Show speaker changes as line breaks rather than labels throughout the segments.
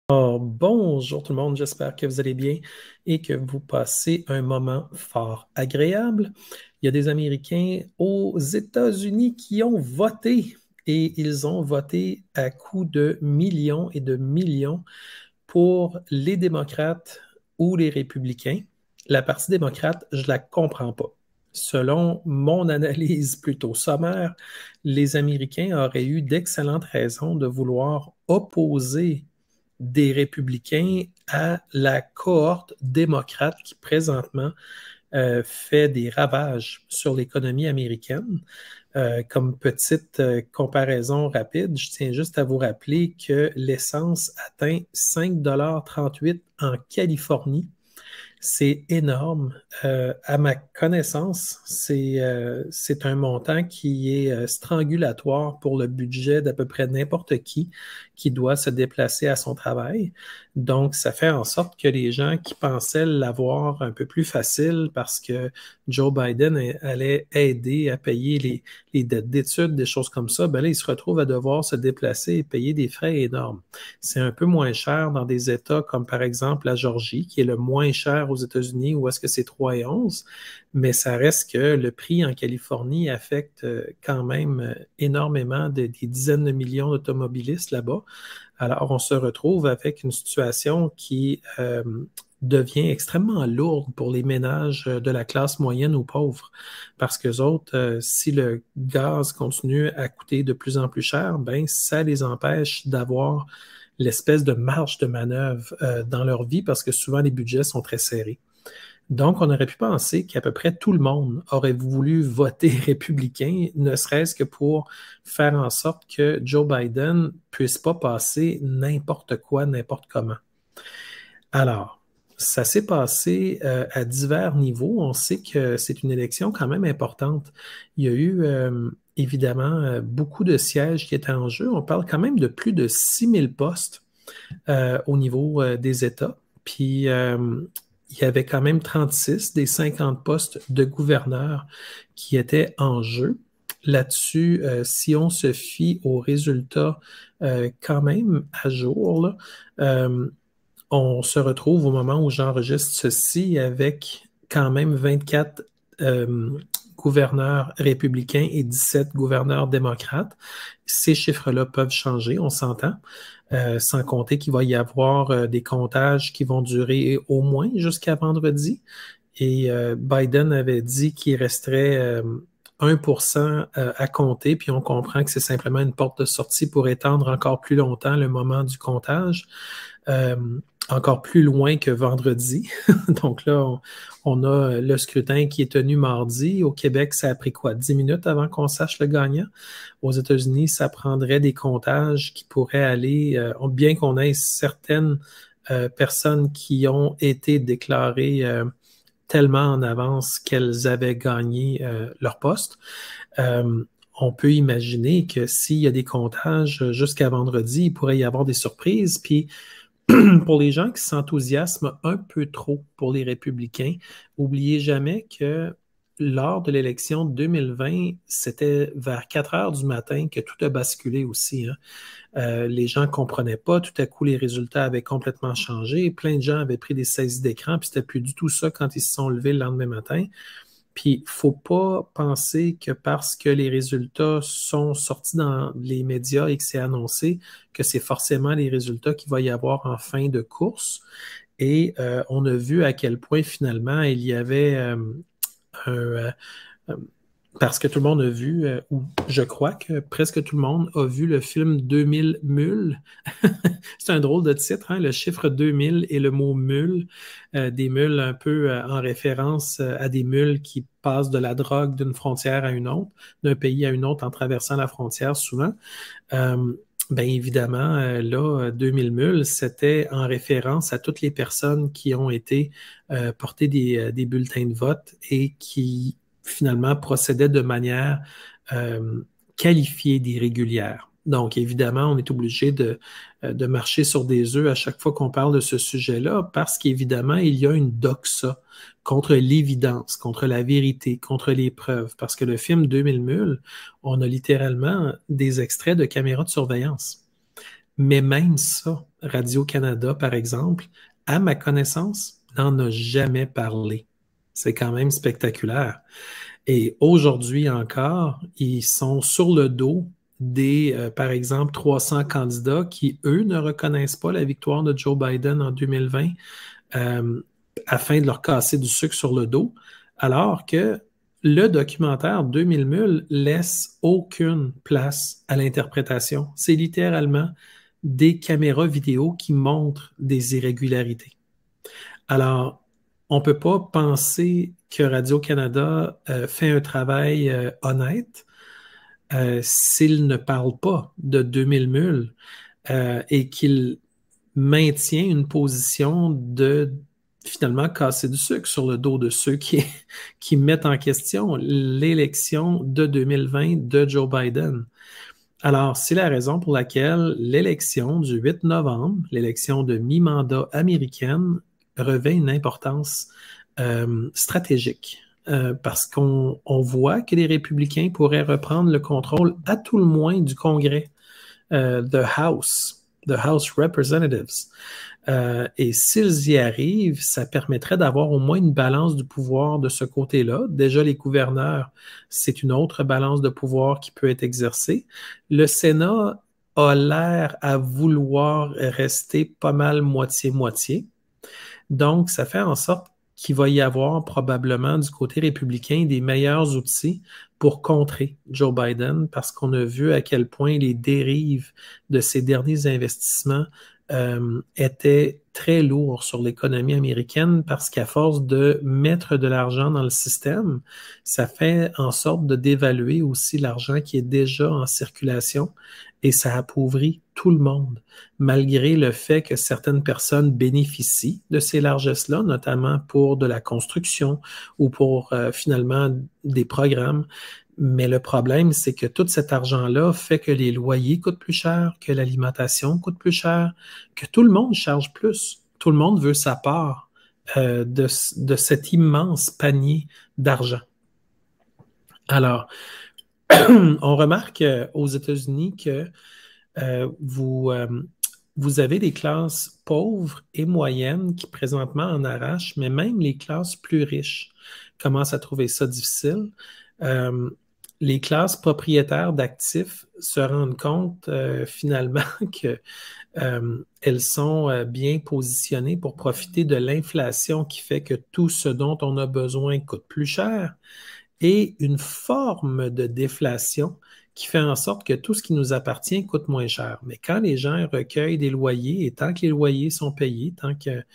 Alors, bonjour tout le monde, j'espère que vous allez bien et que vous passez un moment fort agréable. Il y a des Américains aux États-Unis qui ont voté et ils ont voté à coups de millions et de millions pour les démocrates ou les républicains. La partie démocrate, je la comprends pas. Selon mon analyse plutôt sommaire, les Américains auraient eu d'excellentes raisons de vouloir opposer des républicains à la cohorte démocrate qui présentement fait des ravages sur l'économie américaine. Comme petite comparaison rapide, je tiens juste à vous rappeler que l'essence atteint 5,38 $ en Californie. C'est énorme. À ma connaissance, c'est un montant qui est strangulatoire pour le budget d'à peu près n'importe qui doit se déplacer à son travail. Donc, ça fait en sorte que les gens qui pensaient l'avoir un peu plus facile parce que Joe Biden allait aider à payer les dettes d'études, des choses comme ça, ben là, ils se retrouvent à devoir se déplacer et payer des frais énormes. C'est un peu moins cher dans des États comme par exemple la Georgie, qui est le moins cher aux États-Unis, où est-ce que c'est 3,11, mais ça reste que le prix en Californie affecte quand même énormément des dizaines de millions d'automobilistes là-bas. Alors, on se retrouve avec une situation qui devient extrêmement lourde pour les ménages de la classe moyenne ou pauvre. Parce que autres, si le gaz continue à coûter de plus en plus cher, ben, ça les empêche d'avoir l'espèce de marge de manœuvre dans leur vie parce que souvent les budgets sont très serrés. Donc, on aurait pu penser qu'à peu près tout le monde aurait voulu voter républicain, ne serait-ce que pour faire en sorte que Joe Biden puisse pas passer n'importe quoi, n'importe comment. Alors, ça s'est passé à divers niveaux. On sait que c'est une élection quand même importante. Il y a eu évidemment beaucoup de sièges qui étaient en jeu. On parle quand même de plus de 6 000 postes au niveau des États. Puis, il y avait quand même 36 des 50 postes de gouverneurs qui étaient en jeu. Là-dessus, si on se fie aux résultats quand même à jour, là, on se retrouve au moment où j'enregistre ceci avec quand même 24 gouverneurs républicains et 17 gouverneurs démocrates. Ces chiffres-là peuvent changer, on s'entend, sans compter qu'il va y avoir des comptages qui vont durer au moins jusqu'à vendredi. Et Biden avait dit qu'il resterait 1% à compter, puis on comprend que c'est simplement une porte de sortie pour étendre encore plus longtemps le moment du comptage. Encore plus loin que vendredi. Donc là, on a le scrutin qui est tenu mardi. Au Québec, ça a pris quoi? 10 minutes avant qu'on sache le gagnant. Aux États-Unis, ça prendrait des comptages qui pourraient aller, bien qu'on ait certaines personnes qui ont été déclarées tellement en avance qu'elles avaient gagné leur poste. On peut imaginer que s'il y a des comptages jusqu'à vendredi, il pourrait y avoir des surprises. Puis pour les gens qui s'enthousiasment un peu trop pour les républicains, oubliez jamais que lors de l'élection 2020, c'était vers 4 heures du matin que tout a basculé aussi, hein. Les gens ne comprenaient pas, tout à coup les résultats avaient complètement changé, plein de gens avaient pris des saisies d'écran, puis c'était plus du tout ça quand ils se sont levés le lendemain matin. Puis, il ne faut pas penser que parce que les résultats sont sortis dans les médias et que c'est annoncé, que c'est forcément les résultats qu'il va y avoir en fin de course. Et on a vu à quel point finalement il y avait un, euh, parce que tout le monde a vu, ou je crois que presque tout le monde a vu le film 2000 mules. C'est un drôle de titre, hein, le chiffre 2000 et le mot mule, des mules un peu en référence à des mules qui passent de la drogue d'une frontière à une autre, d'un pays à une autre en traversant la frontière souvent. Euh, Bien évidemment, là, 2000 mules, c'était en référence à toutes les personnes qui ont été porter des bulletins de vote et qui finalement procédaient de manière euh, qualifiée d'irrégulière. Donc, évidemment, on est obligé de marcher sur des œufs à chaque fois qu'on parle de ce sujet-là, parce qu'évidemment, il y a une doxa contre l'évidence, contre la vérité, contre les preuves. Parce que le film 2000 mules, on a littéralement des extraits de caméras de surveillance. Mais même ça, Radio-Canada, par exemple, à ma connaissance, n'en a jamais parlé. C'est quand même spectaculaire. Et aujourd'hui encore, ils sont sur le dos des, par exemple, 300 candidats qui, eux, ne reconnaissent pas la victoire de Joe Biden en 2020 euh, afin de leur casser du sucre sur le dos, alors que le documentaire 2000 mules laisse aucune place à l'interprétation. C'est littéralement des caméras vidéo qui montrent des irrégularités. Alors, on ne peut pas penser que Radio-Canada fait un travail honnête s'il ne parle pas de 2000 mules et qu'il maintient une position de finalement casser du sucre sur le dos de ceux qui mettent en question l'élection de 2020 de Joe Biden. Alors, c'est la raison pour laquelle l'élection du 8 novembre, l'élection de mi-mandat américaine, revêt une importance stratégique. Parce qu'on voit que les républicains pourraient reprendre le contrôle à tout le moins du Congrès, the House Representatives. Et s'ils y arrivent, ça permettrait d'avoir au moins une balance du pouvoir de ce côté-là. Déjà, les gouverneurs, c'est une autre balance de pouvoir qui peut être exercée. Le Sénat a l'air à vouloir rester pas mal moitié-moitié. Donc, ça fait en sorte qu'il va y avoir probablement du côté républicain des meilleurs outils pour contrer Joe Biden parce qu'on a vu à quel point les dérives de ces derniers investissements étaient très lourds sur l'économie américaine parce qu'à force de mettre de l'argent dans le système, ça fait en sorte de dévaluer aussi l'argent qui est déjà en circulation et ça appauvrit tout le monde, malgré le fait que certaines personnes bénéficient de ces largesses-là, notamment pour de la construction ou pour finalement des programmes. Mais le problème, c'est que tout cet argent-là fait que les loyers coûtent plus cher, que l'alimentation coûte plus cher, que tout le monde charge plus. Tout le monde veut sa part de cet immense panier d'argent. Alors, on remarque aux États-Unis que vous avez des classes pauvres et moyennes qui présentement en arrachent, mais même les classes plus riches commencent à trouver ça difficile. Les classes propriétaires d'actifs se rendent compte finalement que elles sont bien positionnées pour profiter de l'inflation qui fait que tout ce dont on a besoin coûte plus cher et une forme de déflation qui fait en sorte que tout ce qui nous appartient coûte moins cher. Mais quand les gens recueillent des loyers, et tant que les loyers sont payés, tant qu'ils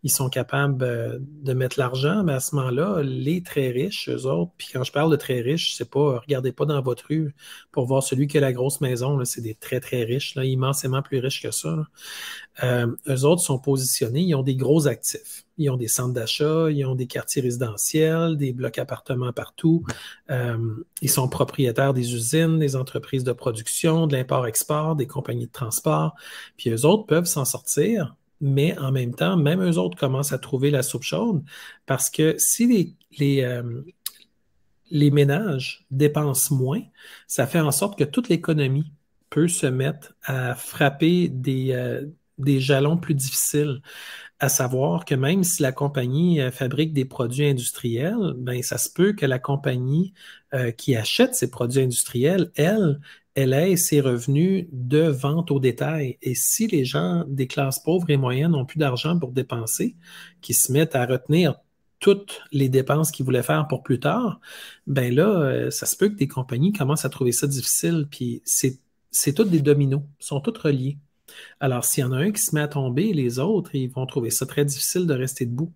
sont capables de mettre l'argent, mais à ce moment-là, les très riches, eux autres, puis quand je parle de très riches, c'est pas, regardez pas dans votre rue pour voir celui qui a la grosse maison, là, c'est des très, très riches, là, immensément plus riches que ça. Eux autres sont positionnés, ils ont des gros actifs. Ils ont des centres d'achat, ils ont des quartiers résidentiels, des blocs appartements partout. Ils sont propriétaires des usines, des entreprises de production, de l'import-export, des compagnies de transport. Puis eux autres peuvent s'en sortir, mais en même temps, même eux autres commencent à trouver la soupe chaude parce que si les ménages dépensent moins, ça fait en sorte que toute l'économie peut se mettre à frapper des jalons plus difficiles, à savoir que même si la compagnie fabrique des produits industriels, ben ça se peut que la compagnie qui achète ces produits industriels, elle ait ses revenus de vente au détail. Et si les gens des classes pauvres et moyennes n'ont plus d'argent pour dépenser, qui se mettent à retenir toutes les dépenses qu'ils voulaient faire pour plus tard, ben là, ça se peut que des compagnies commencent à trouver ça difficile, puis c'est tous des dominos, ils sont tous reliés. Alors, s'il y en a un qui se met à tomber, les autres, ils vont trouver ça très difficile de rester debout.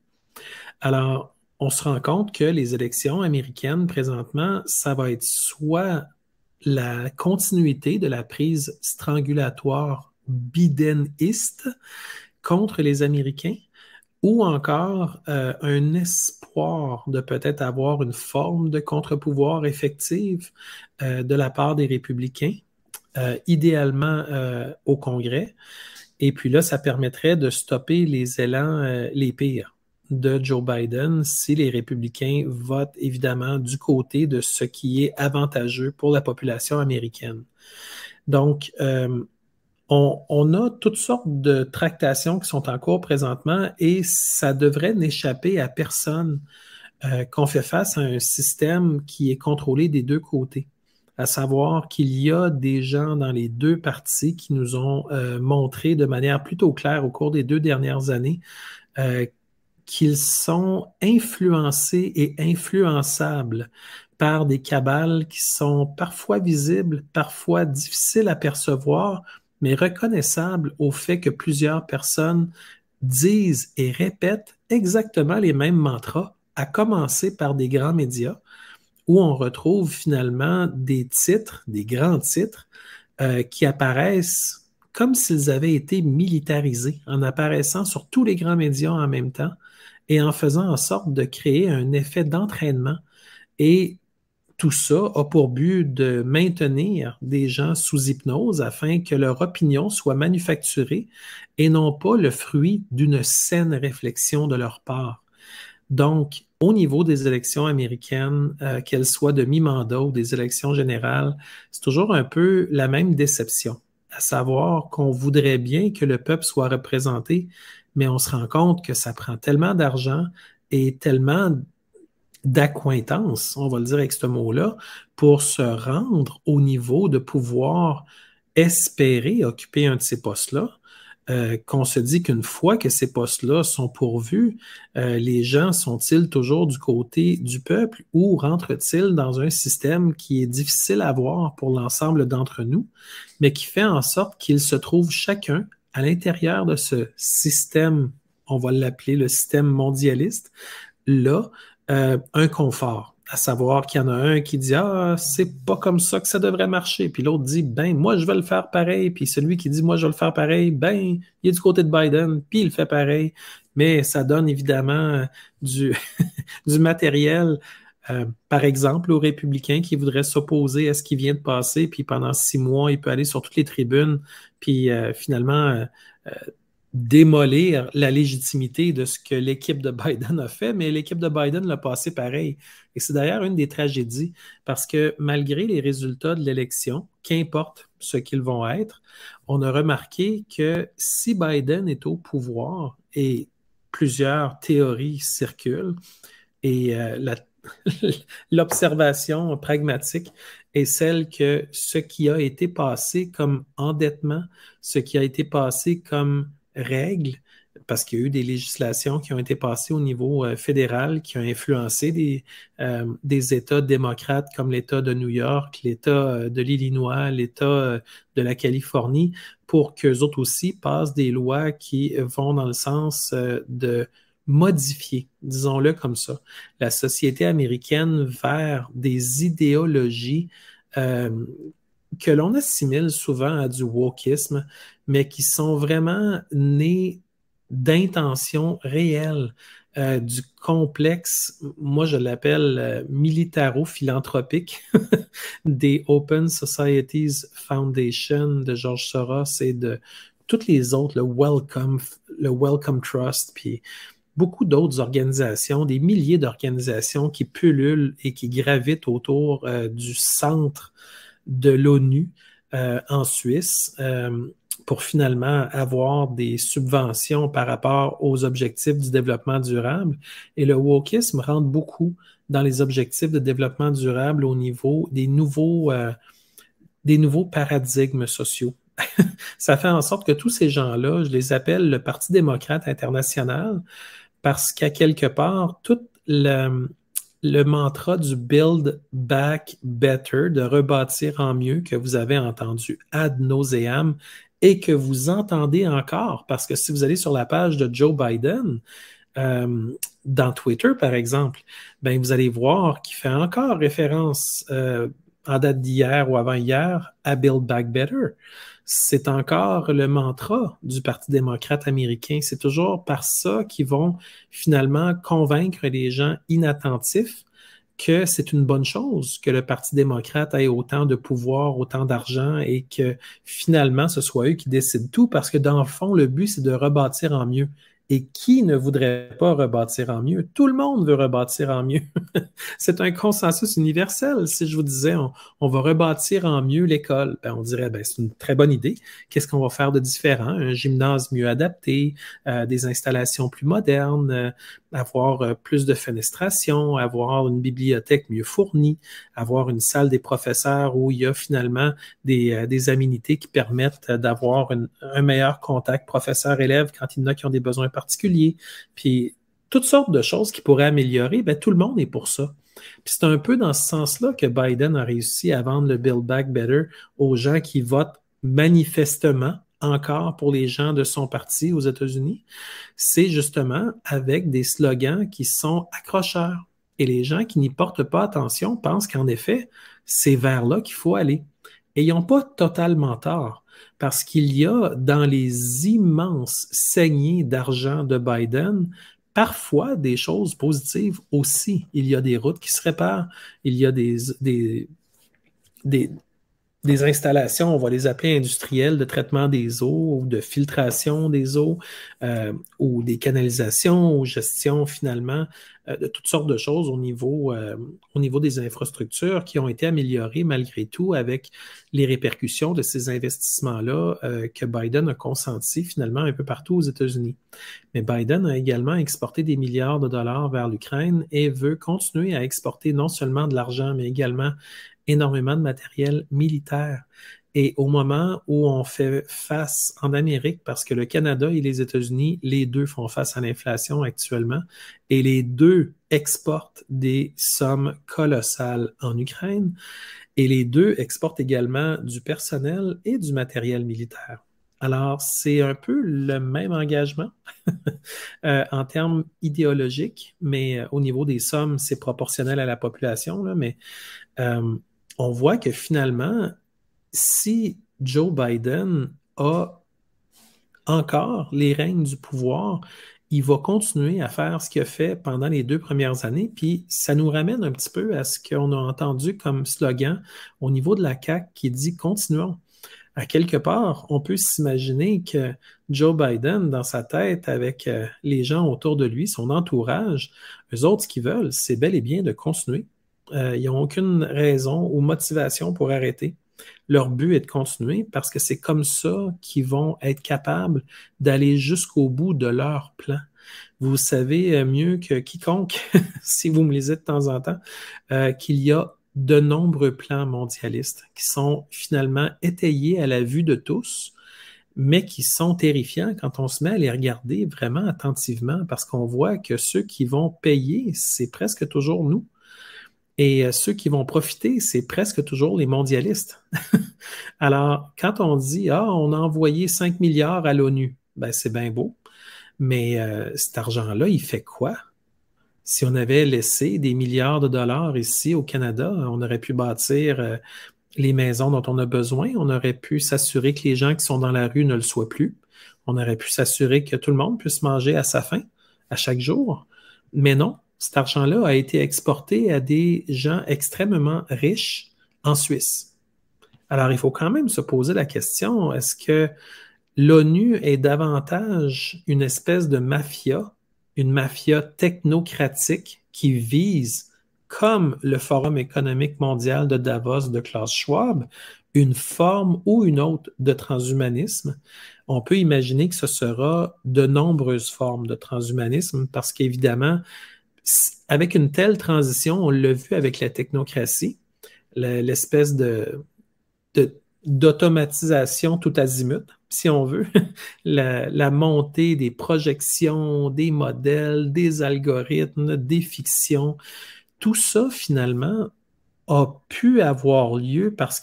Alors, on se rend compte que les élections américaines, présentement, ça va être soit la continuité de la prise strangulatoire bideniste contre les Américains, ou encore un espoir de peut-être avoir une forme de contre-pouvoir effective de la part des républicains, idéalement au Congrès. Et puis là, ça permettrait de stopper les élans les pires de Joe Biden si les républicains votent évidemment du côté de ce qui est avantageux pour la population américaine. Donc, On a toutes sortes de tractations qui sont en cours présentement et ça devrait n'échapper à personne qu'on fait face à un système qui est contrôlé des deux côtés. À savoir qu'il y a des gens dans les deux parties qui nous ont montré de manière plutôt claire au cours des 2 dernières années euh, qu'ils sont influencés et influençables par des cabales qui sont parfois visibles, parfois difficiles à percevoir, mais reconnaissables au fait que plusieurs personnes disent et répètent exactement les mêmes mantras, à commencer par des grands médias, où on retrouve finalement des titres, des grands titres, qui apparaissent comme s'ils avaient été militarisés, en apparaissant sur tous les grands médias en même temps et en faisant en sorte de créer un effet d'entraînement. Et tout ça a pour but de maintenir des gens sous hypnose afin que leur opinion soit manufacturée et non pas le fruit d'une saine réflexion de leur part. Donc, au niveau des élections américaines, qu'elles soient de mi-mandat ou des élections générales, c'est toujours un peu la même déception, à savoir qu'on voudrait bien que le peuple soit représenté, mais on se rend compte que ça prend tellement d'argent et tellement d'acquaintance, on va le dire avec ce mot-là, pour se rendre au niveau de pouvoir espérer occuper un de ces postes-là, qu'on se dit qu'une fois que ces postes-là sont pourvus, les gens sont-ils toujours du côté du peuple ou rentrent-ils dans un système qui est difficile à voir pour l'ensemble d'entre nous, mais qui fait en sorte qu'ils se trouvent chacun à l'intérieur de ce système, on va l'appeler le système mondialiste, là, un confort, à savoir qu'il y en a un qui dit ah, c'est pas comme ça que ça devrait marcher, puis l'autre dit ben, moi je vais le faire pareil, puis celui qui dit moi je vais le faire pareil, ben, il est du côté de Biden, puis il le fait pareil, mais ça donne évidemment du, du matériel. Par exemple, aux républicains qui voudraient s'opposer à ce qui vient de passer, puis pendant 6 mois, il peut aller sur toutes les tribunes, puis finalement démolir la légitimité de ce que l'équipe de Biden a fait, mais l'équipe de Biden l'a passé pareil. Et c'est d'ailleurs une des tragédies, parce que malgré les résultats de l'élection, qu'importe ce qu'ils vont être, on a remarqué que si Biden est au pouvoir, et plusieurs théories circulent, et l'observation pragmatique est celle que ce qui a été passé comme endettement, ce qui a été passé comme règle, parce qu'il y a eu des législations qui ont été passées au niveau fédéral qui ont influencé des États démocrates comme l'État de New York, l'État de l'Illinois, l'État de la Californie, pour qu'eux autres aussi passent des lois qui vont dans le sens de modifier, disons-le comme ça, la société américaine vers des idéologies euh, que l'on assimile souvent à du wokisme, mais qui sont vraiment nées d'intentions réelles, du complexe, moi je l'appelle militaro-philanthropique, des Open Societies Foundation de George Soros et de toutes les autres, le Wellcome Trust, puis beaucoup d'autres organisations, des milliers d'organisations qui pullulent et qui gravitent autour du centre de l'ONU en Suisse pour finalement avoir des subventions par rapport aux objectifs du développement durable. Et le wokisme rentre beaucoup dans les objectifs de développement durable au niveau des nouveaux paradigmes sociaux. Ça fait en sorte que tous ces gens-là, je les appelle le Parti démocrate international, parce qu'à quelque part, tout le mantra du Build Back Better, de rebâtir en mieux, que vous avez entendu ad nauseam et que vous entendez encore, parce que si vous allez sur la page de Joe Biden, dans Twitter, par exemple, ben, vous allez voir qu'il fait encore référence en date d'hier ou avant-hier à Build Back Better. C'est encore le mantra du Parti démocrate américain. C'est toujours par ça qu'ils vont finalement convaincre les gens inattentifs que c'est une bonne chose que le Parti démocrate ait autant de pouvoir, autant d'argent et que finalement ce soit eux qui décident tout parce que dans le fond, le but, c'est de rebâtir en mieux Et qui ne voudrait pas rebâtir en mieux? Tout le monde veut rebâtir en mieux. C'est un consensus universel. Si je vous disais, on va rebâtir en mieux l'école, ben, on dirait, ben, c'est une très bonne idée. Qu'est-ce qu'on va faire de différent? Un gymnase mieux adapté, des installations plus modernes, avoir plus de fenestration, avoir une bibliothèque mieux fournie, avoir une salle des professeurs où il y a finalement des aménités qui permettent d'avoir un meilleur contact professeur-élève quand il y en a qui ont des besoins particuliers. Puis, toutes sortes de choses qui pourraient améliorer, ben, tout le monde est pour ça. Puis c'est un peu dans ce sens-là que Biden a réussi à vendre le Build Back Better aux gens qui votent manifestement encore pour les gens de son parti aux États-Unis. C'est justement avec des slogans qui sont accrocheurs. Et les gens qui n'y portent pas attention pensent qu'en effet, c'est vers là qu'il faut aller. Et ils n'ont pas totalement tort, parce qu'il y a dans les immenses saignées d'argent de Biden parfois des choses positives aussi. Il y a des routes qui se réparent, il y a des, des installations, on va les appeler industrielles, de traitement des eaux ou de filtration des eaux ou des canalisations ou gestion finalement de toutes sortes de choses au niveau des infrastructures qui ont été améliorées malgré tout avec les répercussions de ces investissements-là que Biden a consentis finalement un peu partout aux États-Unis. Mais Biden a également exporté des milliards de dollars vers l'Ukraine et veut continuer à exporter non seulement de l'argent, mais également énormément de matériel militaire. Et au moment où on fait face en Amérique, parce que le Canada et les États-Unis, les deux font face à l'inflation actuellement, et les deux exportent des sommes colossales en Ukraine, et les deux exportent également du personnel et du matériel militaire. Alors, c'est un peu le même engagement en termes idéologiques, mais au niveau des sommes, c'est proportionnel à la population, là, mais euh, on voit que finalement, si Joe Biden a encore les règnes du pouvoir, il va continuer à faire ce qu'il a fait pendant les 2 premières années, puis ça nous ramène un petit peu à ce qu'on a entendu comme slogan au niveau de la CAQ qui dit continuons. À quelque part, on peut s'imaginer que Joe Biden, dans sa tête, avec les gens autour de lui, son entourage, eux autres, ce qu'ils veulent, c'est bel et bien de continuer. Ils n'ont aucune raison ou motivation pour arrêter. Leur but est de continuer parce que c'est comme ça qu'ils vont être capables d'aller jusqu'au bout de leur plan. Vous savez mieux que quiconque, si vous me lisez de temps en temps, qu'il y a de nombreux plans mondialistes qui sont finalement étayés à la vue de tous, mais qui sont terrifiants quand on se met à les regarder vraiment attentivement parce qu'on voit que ceux qui vont payer, c'est presque toujours nous. Et ceux qui vont profiter, c'est presque toujours les mondialistes. Alors, quand on dit, ah, on a envoyé 5 milliards à l'ONU, ben, c'est bien beau, mais cet argent-là, il fait quoi? Si on avait laissé des milliards de dollars ici au Canada, on aurait pu bâtir les maisons dont on a besoin, on aurait pu s'assurer que les gens qui sont dans la rue ne le soient plus, on aurait pu s'assurer que tout le monde puisse manger à sa faim à chaque jour. Mais non, cet argent-là a été exporté à des gens extrêmement riches en Suisse. Alors, il faut quand même se poser la question, est-ce que l'ONU est davantage une espèce de mafia, une mafia technocratique qui vise, comme le Forum économique mondial de Davos de Klaus Schwab, une forme ou une autre de transhumanisme? On peut imaginer que ce sera de nombreuses formes de transhumanisme parce qu'évidemment, avec une telle transition, on l'a vu avec la technocratie, l'espèce d'automatisation tout azimut, si on veut, la montée des projections, des modèles, des algorithmes, des fictions, tout ça finalement a pu avoir lieu parce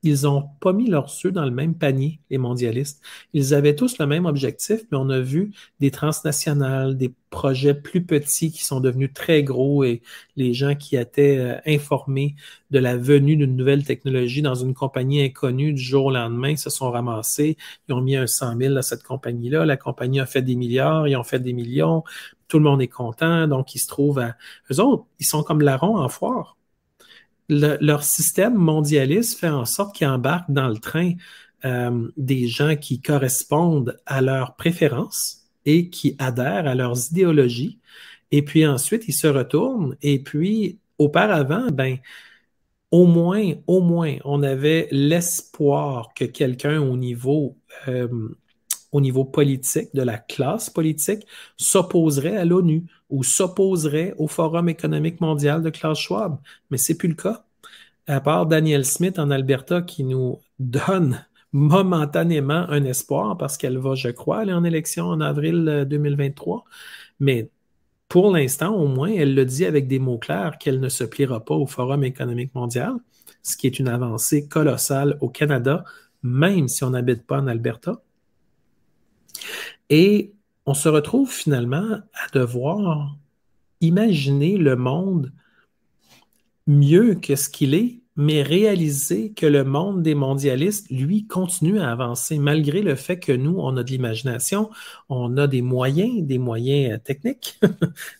ils ont pas mis leurs œufs dans le même panier, les mondialistes. Ils avaient tous le même objectif, mais on a vu des transnationales, des projets plus petits qui sont devenus très gros et les gens qui étaient informés de la venue d'une nouvelle technologie dans une compagnie inconnue du jour au lendemain se sont ramassés. Ils ont mis un 100 000 à cette compagnie-là. La compagnie a fait des milliards, ils ont fait des millions. Tout le monde est content, donc ils se trouvent à... Eux autres, ils sont comme larrons en foire. Leur système mondialiste fait en sorte qu'ils embarquent dans le train des gens qui correspondent à leurs préférences et qui adhèrent à leurs idéologies. Et puis ensuite, ils se retournent. Et puis, auparavant, ben, au moins, on avait l'espoir que quelqu'un euh, au niveau politique, de la classe politique, s'opposerait à l'ONU ou s'opposerait au Forum économique mondial de Klaus Schwab. Mais c'est plus le cas. À part Danielle Smith en Alberta qui nous donne momentanément un espoir parce qu'elle va, je crois, aller en élection en avril 2023. Mais pour l'instant, au moins, elle le dit avec des mots clairs qu'elle ne se pliera pas au Forum économique mondial, ce qui est une avancée colossale au Canada, même si on n'habite pas en Alberta. Et on se retrouve finalement à devoir imaginer le monde mieux que ce qu'il est, mais réaliser que le monde des mondialistes, lui, continue à avancer, malgré le fait que nous, on a de l'imagination, on a des moyens techniques,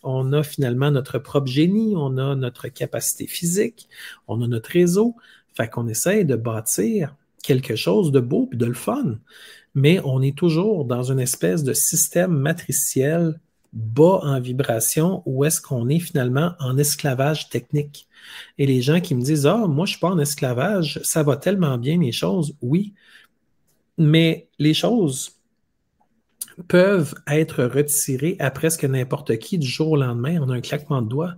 on a finalement notre propre génie, on a notre capacité physique, on a notre réseau, fait qu'on essaie de bâtir quelque chose de beau et de le fun, mais on est toujours dans une espèce de système matriciel bas en vibration où est-ce qu'on est finalement en esclavage technique. Et les gens qui me disent, ah, moi, je suis pas en esclavage, ça va tellement bien, mes choses. Oui, mais les choses peuvent être retirées à presque n'importe qui du jour au lendemain en un claquement de doigts.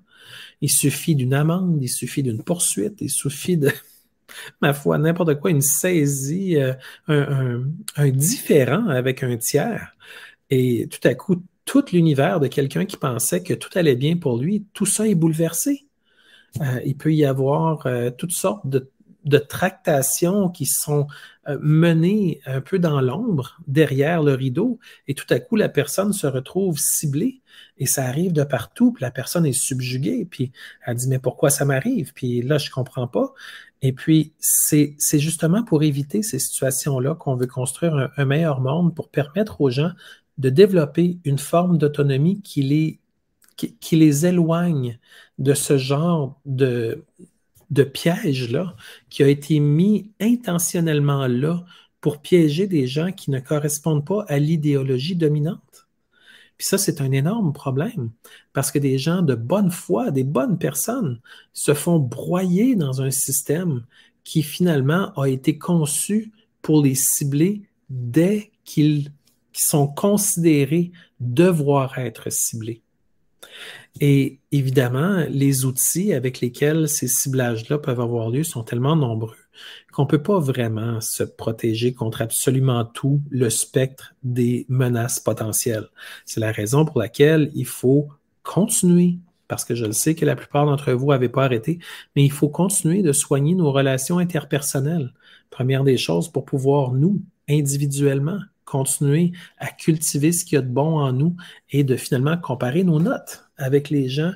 Il suffit d'une amende, il suffit d'une poursuite, il suffit de, ma foi, n'importe quoi, une saisie, un différend avec un tiers. Et tout à coup, tout l'univers de quelqu'un qui pensait que tout allait bien pour lui, tout ça est bouleversé. Il peut y avoir toutes sortes de tractations qui sont menées un peu dans l'ombre, derrière le rideau, et tout à coup, la personne se retrouve ciblée, et ça arrive de partout, puis la personne est subjuguée, puis elle dit, mais pourquoi ça m'arrive? Puis là, je comprends pas. Et puis, c'est justement pour éviter ces situations-là qu'on veut construire un meilleur monde pour permettre aux gens de développer une forme d'autonomie qui les éloigne de ce genre de piège-là qui a été mis intentionnellement là pour piéger des gens qui ne correspondent pas à l'idéologie dominante. Puis ça, c'est un énorme problème parce que des gens de bonne foi, des bonnes personnes, se font broyer dans un système qui finalement a été conçu pour les cibler dès qu'ils sont considérés devoir être ciblés. Et évidemment, les outils avec lesquels ces ciblages-là peuvent avoir lieu sont tellement nombreux qu'on ne peut pas vraiment se protéger contre absolument tout le spectre des menaces potentielles. C'est la raison pour laquelle il faut continuer, parce que je le sais que la plupart d'entre vous n'avaient pas arrêté, mais il faut continuer de soigner nos relations interpersonnelles. Première des choses pour pouvoir, nous, individuellement, continuer à cultiver ce qu'il y a de bon en nous et de finalement comparer nos notes avec les gens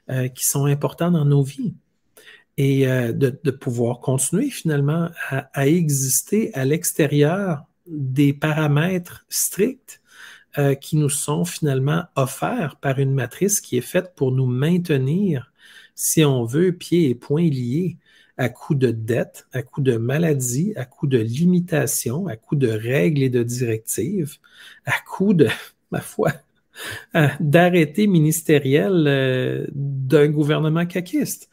qui sont importants dans nos vies et de pouvoir continuer finalement à exister à l'extérieur des paramètres stricts qui nous sont finalement offerts par une matrice qui est faite pour nous maintenir, si on veut, pieds et poings liés à coup de dettes, à coup de maladies, à coup de limitations, à coup de règles et de directives, à coup de, ma foi, d'arrêtés ministériels d'un gouvernement caquiste.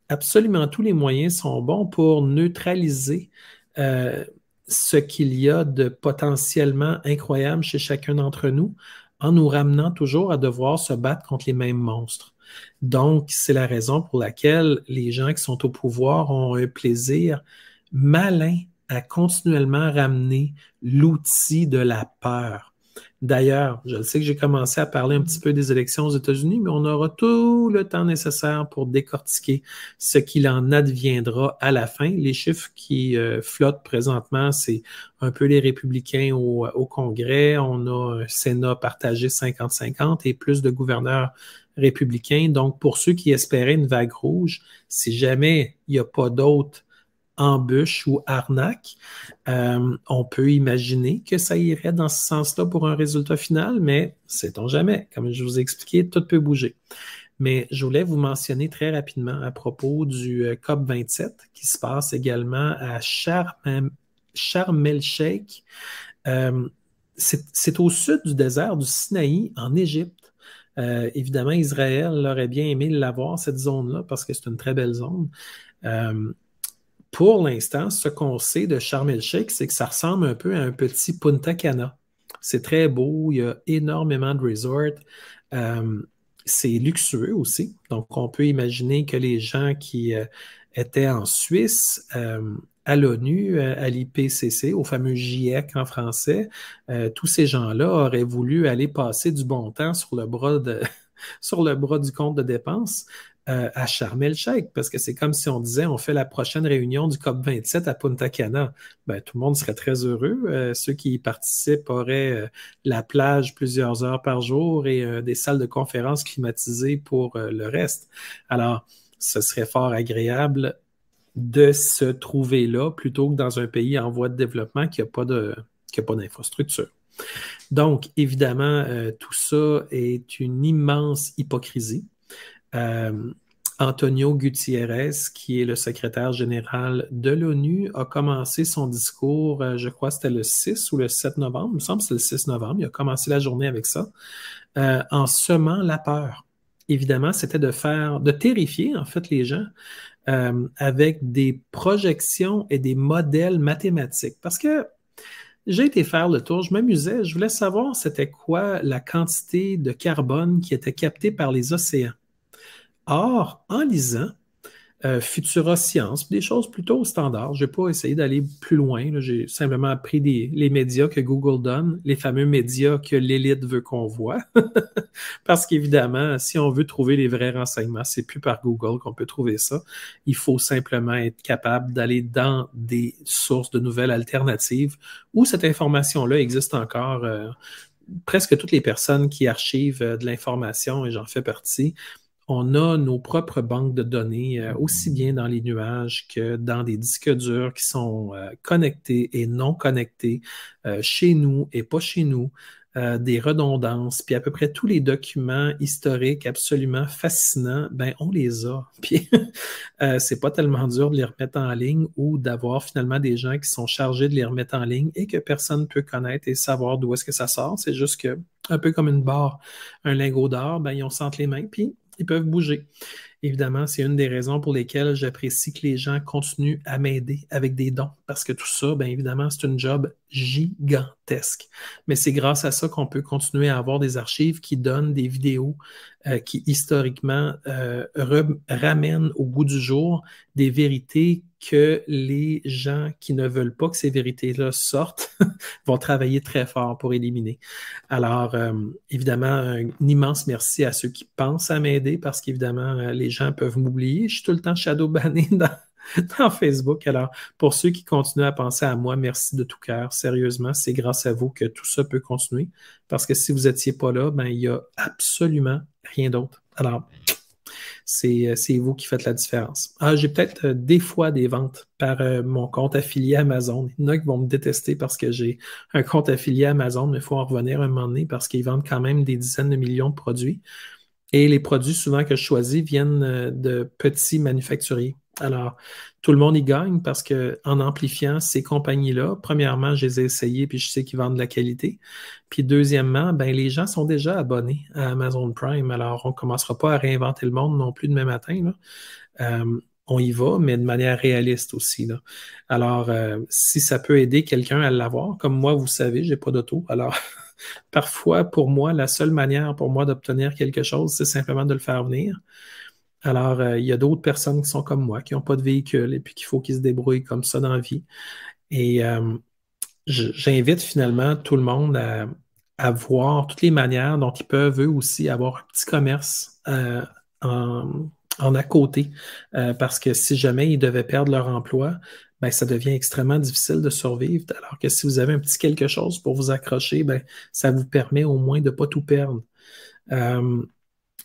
Absolument tous les moyens sont bons pour neutraliser euh, ce qu'il y a de potentiellement incroyable chez chacun d'entre nous en nous ramenant toujours à devoir se battre contre les mêmes monstres. Donc, c'est la raison pour laquelle les gens qui sont au pouvoir ont un plaisir malin à continuellement ramener l'outil de la peur. D'ailleurs, je sais que j'ai commencé à parler un petit peu des élections aux États-Unis, mais on aura tout le temps nécessaire pour décortiquer ce qu'il en adviendra à la fin. Les chiffres qui flottent présentement, c'est un peu les républicains au Congrès. On a un Sénat partagé 50-50 et plus de gouverneurs républicains. Donc, pour ceux qui espéraient une vague rouge, si jamais il n'y a pas d'autres embûche ou arnaque, on peut imaginer que ça irait dans ce sens-là pour un résultat final, mais sait-on jamais. Comme je vous ai expliqué, tout peut bouger. Mais je voulais vous mentionner très rapidement à propos du COP27 qui se passe également à Sharm el-Sheikh. c'est au sud du désert du Sinaï, en Égypte. Évidemment, Israël aurait bien aimé l'avoir, cette zone-là, parce que c'est une très belle zone. Pour l'instant, ce qu'on sait de Sharm el-Sheikh, c'est que ça ressemble un peu à un petit Punta Cana. C'est très beau, il y a énormément de resorts. C'est luxueux aussi. Donc, on peut imaginer que les gens qui étaient en Suisse, à l'ONU, à l'IPCC, au fameux GIEC en français, tous ces gens-là auraient voulu aller passer du bon temps sur le bras sur le bras du compte de dépenses à Sharm el-Sheikh, parce que c'est comme si on disait on fait la prochaine réunion du COP27 à Punta Cana. Ben, tout le monde serait très heureux. Ceux qui y participent auraient la plage plusieurs heures par jour et des salles de conférences climatisées pour le reste. Alors, ce serait fort agréable de se trouver là plutôt que dans un pays en voie de développement qui n'a pas d'infrastructure. Donc, évidemment, tout ça est une immense hypocrisie. Antonio Gutiérrez, qui est le secrétaire général de l'ONU, a commencé son discours, je crois que c'était le 6 ou le 7 novembre, il me semble que c'est le 6 novembre, il a commencé la journée avec ça, en semant la peur. Évidemment, c'était de terrifier en fait les gens avec des projections et des modèles mathématiques. Parce que j'ai été faire le tour, je m'amusais, je voulais savoir c'était quoi la quantité de carbone qui était captée par les océans. Or, en lisant Futura Science, des choses plutôt standards, je n'ai pas essayé d'aller plus loin, j'ai simplement appris les médias que Google donne, les fameux médias que l'élite veut qu'on voit. Parce qu'évidemment, si on veut trouver les vrais renseignements, c'est plus par Google qu'on peut trouver ça. Il faut simplement être capable d'aller dans des sources de nouvelles alternatives où cette information-là existe encore. Presque toutes les personnes qui archivent de l'information, et j'en fais partie, on a nos propres banques de données, aussi bien dans les nuages que dans des disques durs qui sont connectés et non connectés, chez nous et pas chez nous, des redondances, puis à peu près tous les documents historiques absolument fascinants, ben on les a. Puis c'est pas tellement dur de les remettre en ligne ou d'avoir finalement des gens qui sont chargés de les remettre en ligne et que personne ne peut connaître et savoir d'où est-ce que ça sort. C'est juste que, un peu comme une barre, un lingot d'or, ben ils ont entre les mains, puis ils peuvent bouger. Évidemment, c'est une des raisons pour lesquelles j'apprécie que les gens continuent à m'aider avec des dons, parce que tout ça, bien évidemment, c'est une job gigantesque. Mais c'est grâce à ça qu'on peut continuer à avoir des archives qui donnent des vidéos qui, historiquement, ramènent au goût du jour des vérités que les gens qui ne veulent pas que ces vérités-là sortent vont travailler très fort pour éliminer. Alors, évidemment, un immense merci à ceux qui pensent à m'aider parce qu'évidemment, les gens peuvent m'oublier. Je suis tout le temps shadow-banné dans Facebook. Alors, pour ceux qui continuent à penser à moi, merci de tout cœur. Sérieusement, c'est grâce à vous que tout ça peut continuer. Parce que si vous n'étiez pas là, ben, il n'y a absolument rien d'autre. Alors, c'est vous qui faites la différence. Ah, j'ai peut-être des fois des ventes par mon compte affilié Amazon. Il y en a qui vont me détester parce que j'ai un compte affilié Amazon, mais il faut en revenir un moment donné parce qu'ils vendent quand même des dizaines de millions de produits. Et les produits souvent que je choisis viennent de petits manufacturiers. Alors, tout le monde y gagne parce qu'en amplifiant ces compagnies-là, premièrement, je les ai essayées puis je sais qu'ils vendent de la qualité. Puis deuxièmement, ben, les gens sont déjà abonnés à Amazon Prime. Alors, on ne commencera pas à réinventer le monde non plus demain matin, là. On y va, mais de manière réaliste aussi, là. Alors, si ça peut aider quelqu'un à l'avoir, comme moi, vous savez, j'ai pas d'auto. Alors, parfois, pour moi, la seule manière pour moi d'obtenir quelque chose, c'est simplement de le faire venir. Alors, il y a d'autres personnes qui sont comme moi, qui n'ont pas de véhicule et puis qu'il faut qu'ils se débrouillent comme ça dans la vie. Et j'invite finalement tout le monde à voir toutes les manières dont ils peuvent eux aussi avoir un petit commerce en à côté. Parce que si jamais ils devaient perdre leur emploi, ben, ça devient extrêmement difficile de survivre. Alors que si vous avez un petit quelque chose pour vous accrocher, ben, ça vous permet au moins de ne pas tout perdre.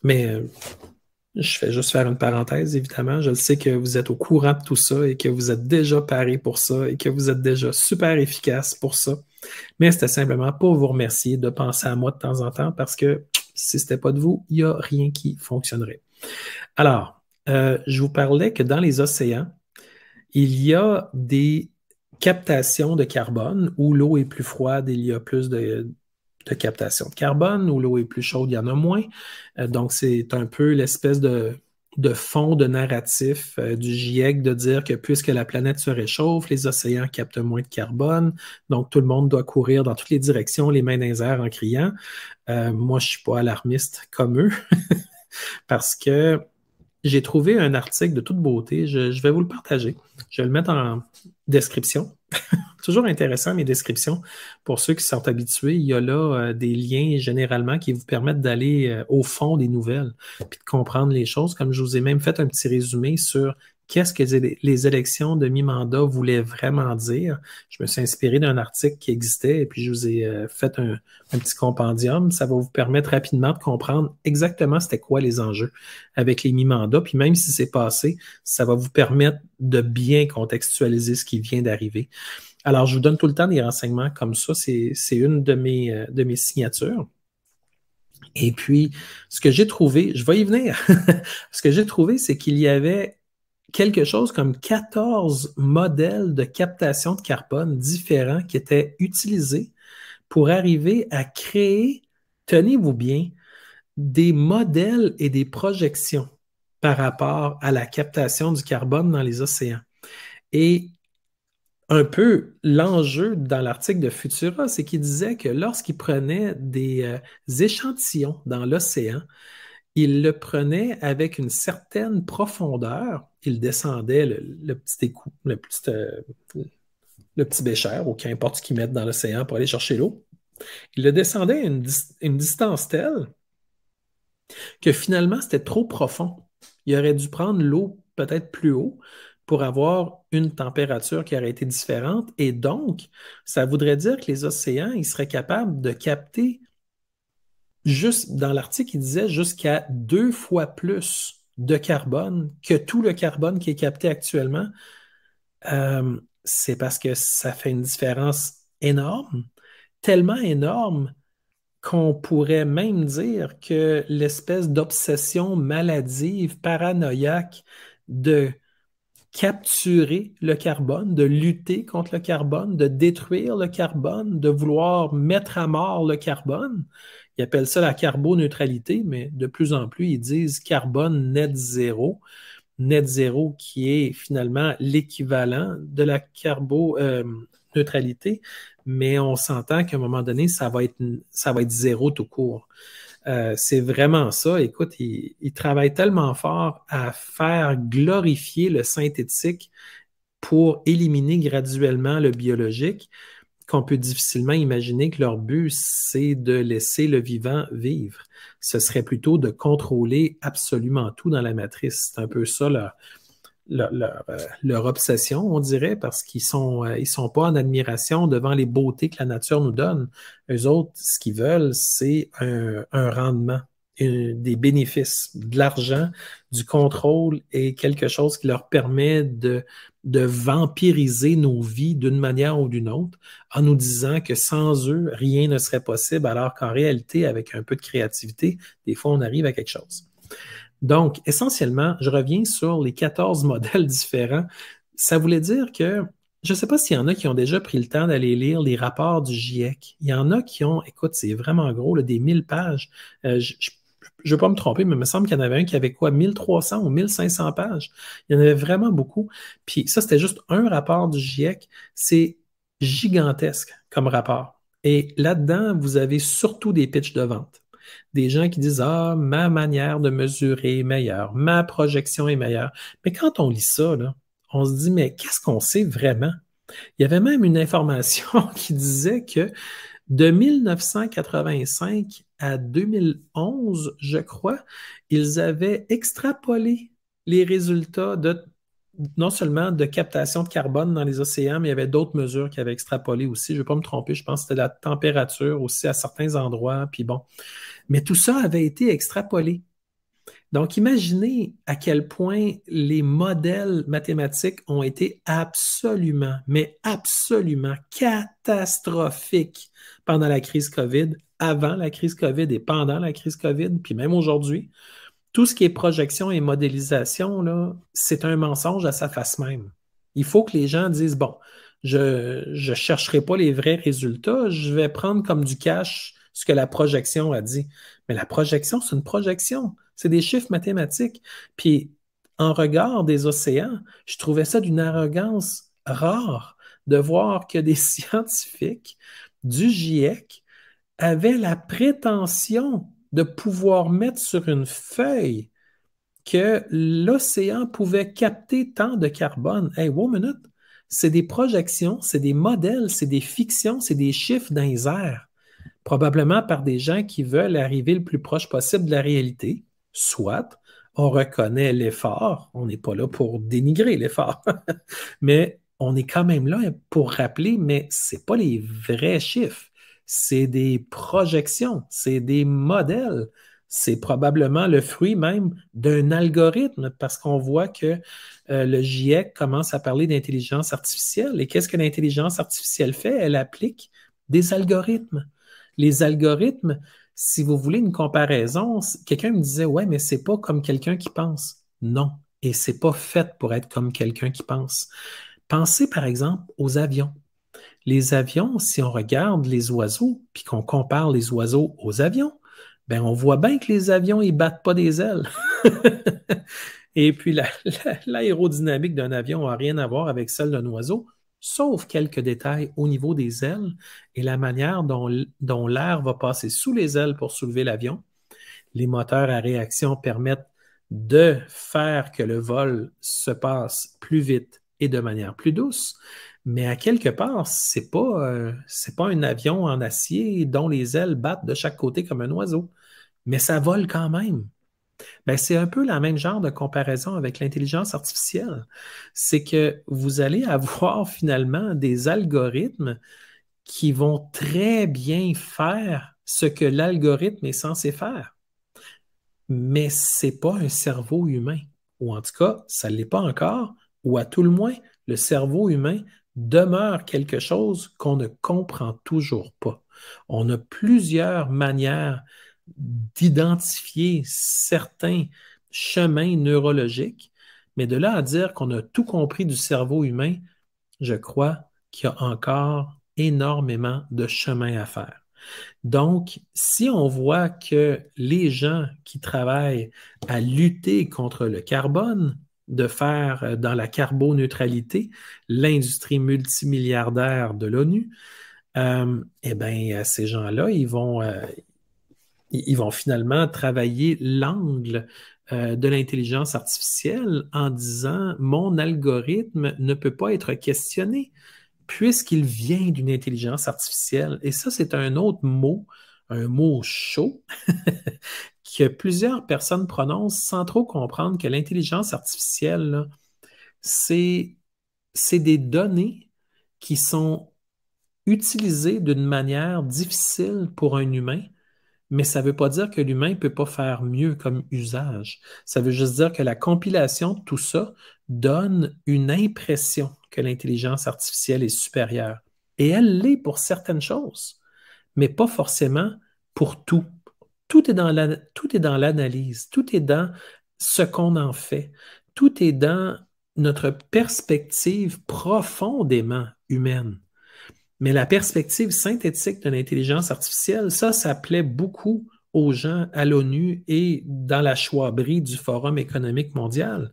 Mais je fais juste faire une parenthèse, évidemment. Je sais que vous êtes au courant de tout ça et que vous êtes déjà paré pour ça et que vous êtes déjà super efficace pour ça. Mais c'était simplement pour vous remercier de penser à moi de temps en temps parce que si ce n'était pas de vous, il n'y a rien qui fonctionnerait. Alors, je vous parlais que dans les océans, il y a des captation de carbone, où l'eau est plus froide, il y a plus de captation de carbone, où l'eau est plus chaude, il y en a moins. Donc, c'est un peu l'espèce de fond de narratif du GIEC de dire que puisque la planète se réchauffe, les océans captent moins de carbone, donc tout le monde doit courir dans toutes les directions, les mains dans les airs en criant. Moi, je ne suis pas alarmiste comme eux, parce que j'ai trouvé un article de toute beauté. Je vais vous le partager. Je vais le mettre en description. Toujours intéressant, mes descriptions. Pour ceux qui sont habitués, il y a là des liens généralement qui vous permettent d'aller au fond des nouvelles, puis de comprendre les choses. Comme je vous ai même fait un petit résumé sur qu'est-ce que les élections de mi-mandat voulaient vraiment dire. Je me suis inspiré d'un article qui existait et puis je vous ai fait un petit compendium. Ça va vous permettre rapidement de comprendre exactement c'était quoi les enjeux avec les mi-mandats. Puis même si c'est passé, ça va vous permettre de bien contextualiser ce qui vient d'arriver. Alors, je vous donne tout le temps des renseignements comme ça. C'est une de mes signatures. Et puis, ce que j'ai trouvé, je vais y venir. Ce que j'ai trouvé, c'est qu'il y avait quelque chose comme 14 modèles de captation de carbone différents qui étaient utilisés pour arriver à créer, tenez-vous bien, des modèles et des projections par rapport à la captation du carbone dans les océans. Et un peu l'enjeu dans l'article de Futura, c'est qu'il disait que lorsqu'il prenait des échantillons dans l'océan, il le prenait avec une certaine profondeur. Il descendait le petit écou, le petit bécher, ou qu'importe ce qu'ils mettent dans l'océan pour aller chercher l'eau. Il le descendait à une distance telle que finalement, c'était trop profond. Il aurait dû prendre l'eau peut-être plus haut pour avoir une température qui aurait été différente. Et donc, ça voudrait dire que les océans, ils seraient capables de capter, juste dans l'article, il disait jusqu'à 2 fois plus de carbone que tout le carbone qui est capté actuellement. C'est parce que ça fait une différence énorme, tellement énorme qu'on pourrait même dire que l'espèce d'obsession maladive, paranoïaque de capturer le carbone, de lutter contre le carbone, de détruire le carbone, de vouloir mettre à mort le carbone. Ils appellent ça la carboneutralité, mais de plus en plus, ils disent carbone net zéro. Net zéro qui est finalement l'équivalent de la carboneutralité, mais on s'entend qu'à un moment donné, ça va être zéro tout court. C'est vraiment ça. Écoute, il travaille tellement fort à faire glorifier le synthétique pour éliminer graduellement le biologique qu'on peut difficilement imaginer que leur but, c'est de laisser le vivant vivre. Ce serait plutôt de contrôler absolument tout dans la matrice. C'est un peu ça leur obsession, on dirait, parce ils sont pas en admiration devant les beautés que la nature nous donne. Eux autres, ce qu'ils veulent, c'est un rendement, des bénéfices, de l'argent, du contrôle et quelque chose qui leur permet de vampiriser nos vies d'une manière ou d'une autre en nous disant que sans eux, rien ne serait possible, alors qu'en réalité, avec un peu de créativité, des fois, on arrive à quelque chose. Donc, essentiellement, je reviens sur les 14 modèles différents. Ça voulait dire que, je ne sais pas s'il y en a qui ont déjà pris le temps d'aller lire les rapports du GIEC. Il y en a qui ont, écoute, c'est vraiment gros, là, des 1000 pages. Je ne veux pas me tromper, mais il me semble qu'il y en avait un qui avait quoi, 1300 ou 1500 pages. Il y en avait vraiment beaucoup. Puis ça, c'était juste un rapport du GIEC. C'est gigantesque comme rapport. Et là-dedans, vous avez surtout des pitchs de vente. Des gens qui disent, ah, ma manière de mesurer est meilleure, ma projection est meilleure. Mais quand on lit ça, là, on se dit, mais qu'est-ce qu'on sait vraiment? Il y avait même une information qui disait que de 1985 à 2011, je crois, ils avaient extrapolé les résultats non seulement de captation de carbone dans les océans, mais il y avait d'autres mesures qui avaient extrapolé aussi. Je ne vais pas me tromper, je pense que c'était la température aussi à certains endroits. Puis bon, mais tout ça avait été extrapolé. Donc, imaginez à quel point les modèles mathématiques ont été absolument, mais absolument catastrophiques pendant la crise COVID, avant la crise COVID et pendant la crise COVID, puis même aujourd'hui. Tout ce qui est projection et modélisation, là, c'est un mensonge à sa face même. Il faut que les gens disent, bon, Je ne chercherai pas les vrais résultats, je vais prendre comme du cash ce que la projection a dit. Mais la projection, c'est une projection, c'est des chiffres mathématiques. Puis, en regard des océans, je trouvais ça d'une arrogance rare de voir que des scientifiques du GIEC avaient la prétention de pouvoir mettre sur une feuille que l'océan pouvait capter tant de carbone. Hey, wow, minute! C'est des projections, c'est des modèles, c'est des fictions, c'est des chiffres dans les airs, probablement par des gens qui veulent arriver le plus proche possible de la réalité. Soit on reconnaît l'effort, on n'est pas là pour dénigrer l'effort, mais on est quand même là pour rappeler, mais ce n'est pas les vrais chiffres, c'est des projections, c'est des modèles. C'est probablement le fruit même d'un algorithme parce qu'on voit que le GIEC commence à parler d'intelligence artificielle. Et qu'est-ce que l'intelligence artificielle fait? Elle applique des algorithmes. Les algorithmes, si vous voulez une comparaison, quelqu'un me disait, ouais, mais c'est pas comme quelqu'un qui pense. Non, et c'est pas fait pour être comme quelqu'un qui pense. Pensez par exemple aux avions. Les avions, si on regarde les oiseaux, puis qu'on compare les oiseaux aux avions, ben on voit bien que les avions, ils battent pas des ailes. Et puis l'aérodynamique d'un avion n'a rien à voir avec celle d'un oiseau, sauf quelques détails au niveau des ailes et la manière dont l'air va passer sous les ailes pour soulever l'avion. Les moteurs à réaction permettent de faire que le vol se passe plus vite et de manière plus douce. Mais à quelque part, c'est pas un avion en acier dont les ailes battent de chaque côté comme un oiseau. Mais ça vole quand même. Ben, c'est un peu le même genre de comparaison avec l'intelligence artificielle. C'est que vous allez avoir finalement des algorithmes qui vont très bien faire ce que l'algorithme est censé faire. Mais ce n'est pas un cerveau humain. Ou en tout cas, ça ne l'est pas encore. Ou à tout le moins, le cerveau humain demeure quelque chose qu'on ne comprend toujours pas. On a plusieurs manières d'identifier certains chemins neurologiques, mais de là à dire qu'on a tout compris du cerveau humain, je crois qu'il y a encore énormément de chemin à faire. Donc, si on voit que les gens qui travaillent à lutter contre le carbone, de faire dans la carboneutralité l'industrie multimilliardaire de l'ONU, eh bien, ces gens-là, ils vont finalement travailler l'angle de l'intelligence artificielle en disant mon algorithme ne peut pas être questionné puisqu'il vient d'une intelligence artificielle. Et ça, c'est un mot chaud, que plusieurs personnes prononcent sans trop comprendre que l'intelligence artificielle, là, c'est, c'est des données qui sont utilisées d'une manière difficile pour un humain, mais ça ne veut pas dire que l'humain ne peut pas faire mieux comme usage. Ça veut juste dire que la compilation de tout ça donne une impression que l'intelligence artificielle est supérieure. Et elle l'est pour certaines choses, mais pas forcément pour tout. Tout est dans l'analyse, tout est dans ce qu'on en fait, tout est dans notre perspective profondément humaine. Mais la perspective synthétique de l'intelligence artificielle, ça plaît beaucoup aux gens à l'ONU et dans la chouabrie du Forum économique mondial,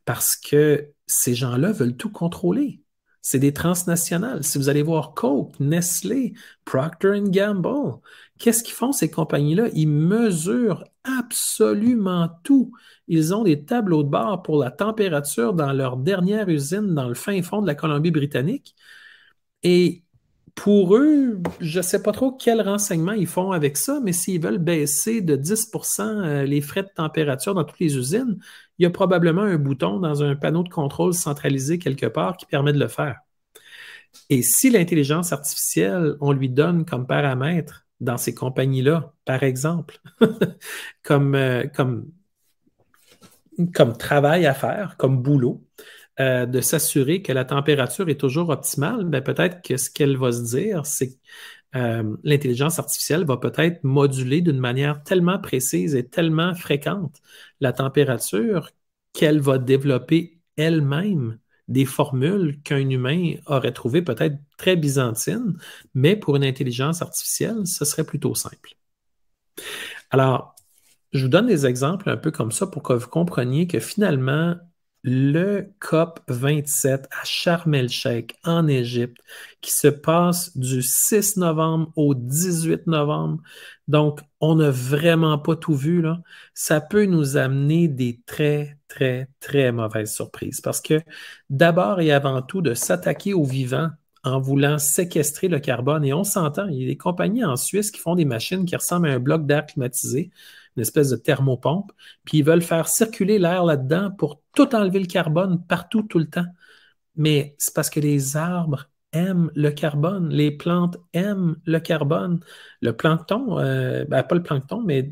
parce que ces gens-là veulent tout contrôler. C'est des transnationales. Si vous allez voir Coke, Nestlé, Procter Gamble, qu'est-ce qu'ils font ces compagnies-là? Ils mesurent absolument tout. Ils ont des tableaux de bord pour la température dans leur dernière usine dans le fin fond de la Colombie-Britannique. Et pour eux, je ne sais pas trop quels renseignements ils font avec ça, mais s'ils veulent baisser de 10% les frais de température dans toutes les usines, il y a probablement un bouton dans un panneau de contrôle centralisé quelque part qui permet de le faire. Et si l'intelligence artificielle, on lui donne comme paramètre dans ces compagnies-là, par exemple, comme, comme travail à faire, comme boulot, de s'assurer que la température est toujours optimale, ben peut-être que ce qu'elle va se dire, c'est que l'intelligence artificielle va peut-être moduler d'une manière tellement précise et tellement fréquente la température qu'elle va développer elle-même des formules qu'un humain aurait trouvées peut-être très byzantines, mais pour une intelligence artificielle, ce serait plutôt simple. Alors, je vous donne des exemples un peu comme ça pour que vous compreniez que finalement, le COP 27 à Sharm el-Sheikh en Égypte, qui se passe du 6 novembre au 18 novembre, donc on n'a vraiment pas tout vu, là, ça peut nous amener des très, très, très mauvaises surprises. Parce que d'abord et avant tout, de s'attaquer aux vivants en voulant séquestrer le carbone, et on s'entend, il y a des compagnies en Suisse qui font des machines qui ressemblent à un bloc d'air climatisé, une espèce de thermopompe, puis ils veulent faire circuler l'air là-dedans pour tout enlever le carbone partout, tout le temps. Mais c'est parce que les arbres aiment le carbone, les plantes aiment le carbone. Le plancton, pas le plancton, mais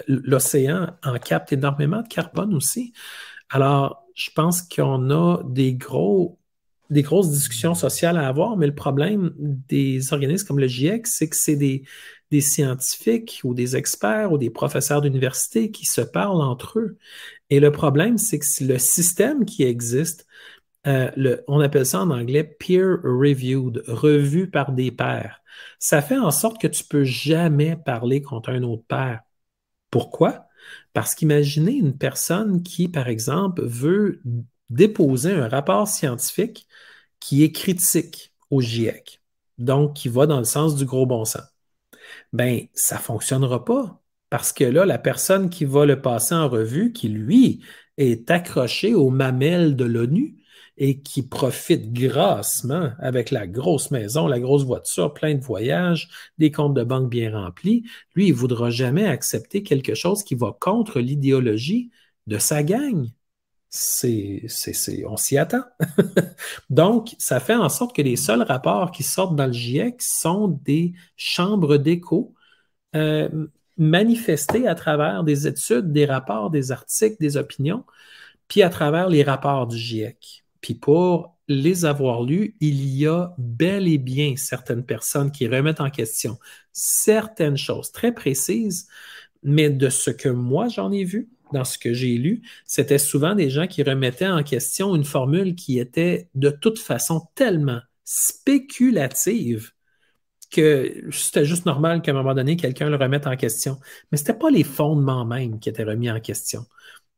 l'océan en capte énormément de carbone aussi. Alors, je pense qu'on a des grosses discussions sociales à avoir, mais le problème des organismes comme le GIEC, c'est que c'est des scientifiques ou des experts ou des professeurs d'université qui se parlent entre eux. Et le problème, c'est que le système qui existe, on appelle ça en anglais peer-reviewed, revu par des pairs. Ça fait en sorte que tu peux jamais parler contre un autre pair. Pourquoi? Parce qu'imaginez une personne qui, par exemple, veut déposer un rapport scientifique qui est critique au GIEC, donc qui va dans le sens du gros bon sens. Ben, ça ne fonctionnera pas parce que là, la personne qui va le passer en revue, qui lui est accroché aux mamelles de l'ONU et qui profite grassement avec la grosse maison, la grosse voiture, plein de voyages, des comptes de banque bien remplis, lui, il ne voudra jamais accepter quelque chose qui va contre l'idéologie de sa gang. On s'y attend. Donc, ça fait en sorte que les seuls rapports qui sortent dans le GIEC sont des chambres d'écho euh, manifestés à travers des études, des rapports, des articles, des opinions, puis à travers les rapports du GIEC. Puis pour les avoir lus, il y a bel et bien certaines personnes qui remettent en question certaines choses très précises, mais de ce que moi j'en ai vu, dans ce que j'ai lu, c'était souvent des gens qui remettaient en question une formule qui était de toute façon tellement spéculative que c'était juste normal qu'à un moment donné, quelqu'un le remette en question. Mais ce n'était pas les fondements même qui étaient remis en question.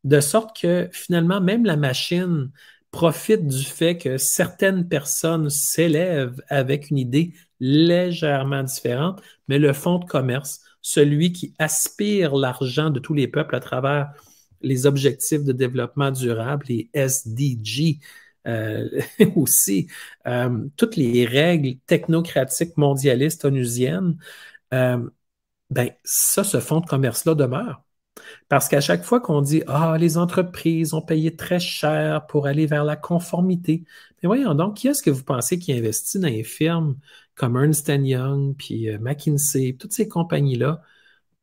De sorte que finalement, même la machine profite du fait que certaines personnes s'élèvent avec une idée légèrement différente, mais le fonds de commerce, celui qui aspire l'argent de tous les peuples à travers les objectifs de développement durable, les SDG, euh, aussi, toutes les règles technocratiques mondialistes onusiennes, euh, ben, ça, ce fonds de commerce-là demeure. Parce qu'à chaque fois qu'on dit ah, les entreprises ont payé très cher pour aller vers la conformité, mais voyons donc, qui est-ce que vous pensez qui investit dans les firmes comme Ernst Young, puis McKinsey, toutes ces compagnies-là,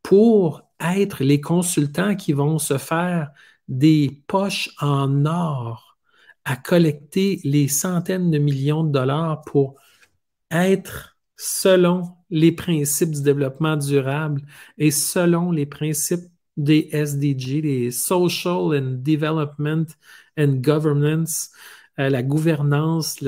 pour être les consultants qui vont se faire des poches en or à collecter les centaines de millions de dollars pour être selon les principes du développement durable et selon les principes des SDG, les Social and Development and Governance, la gouvernance,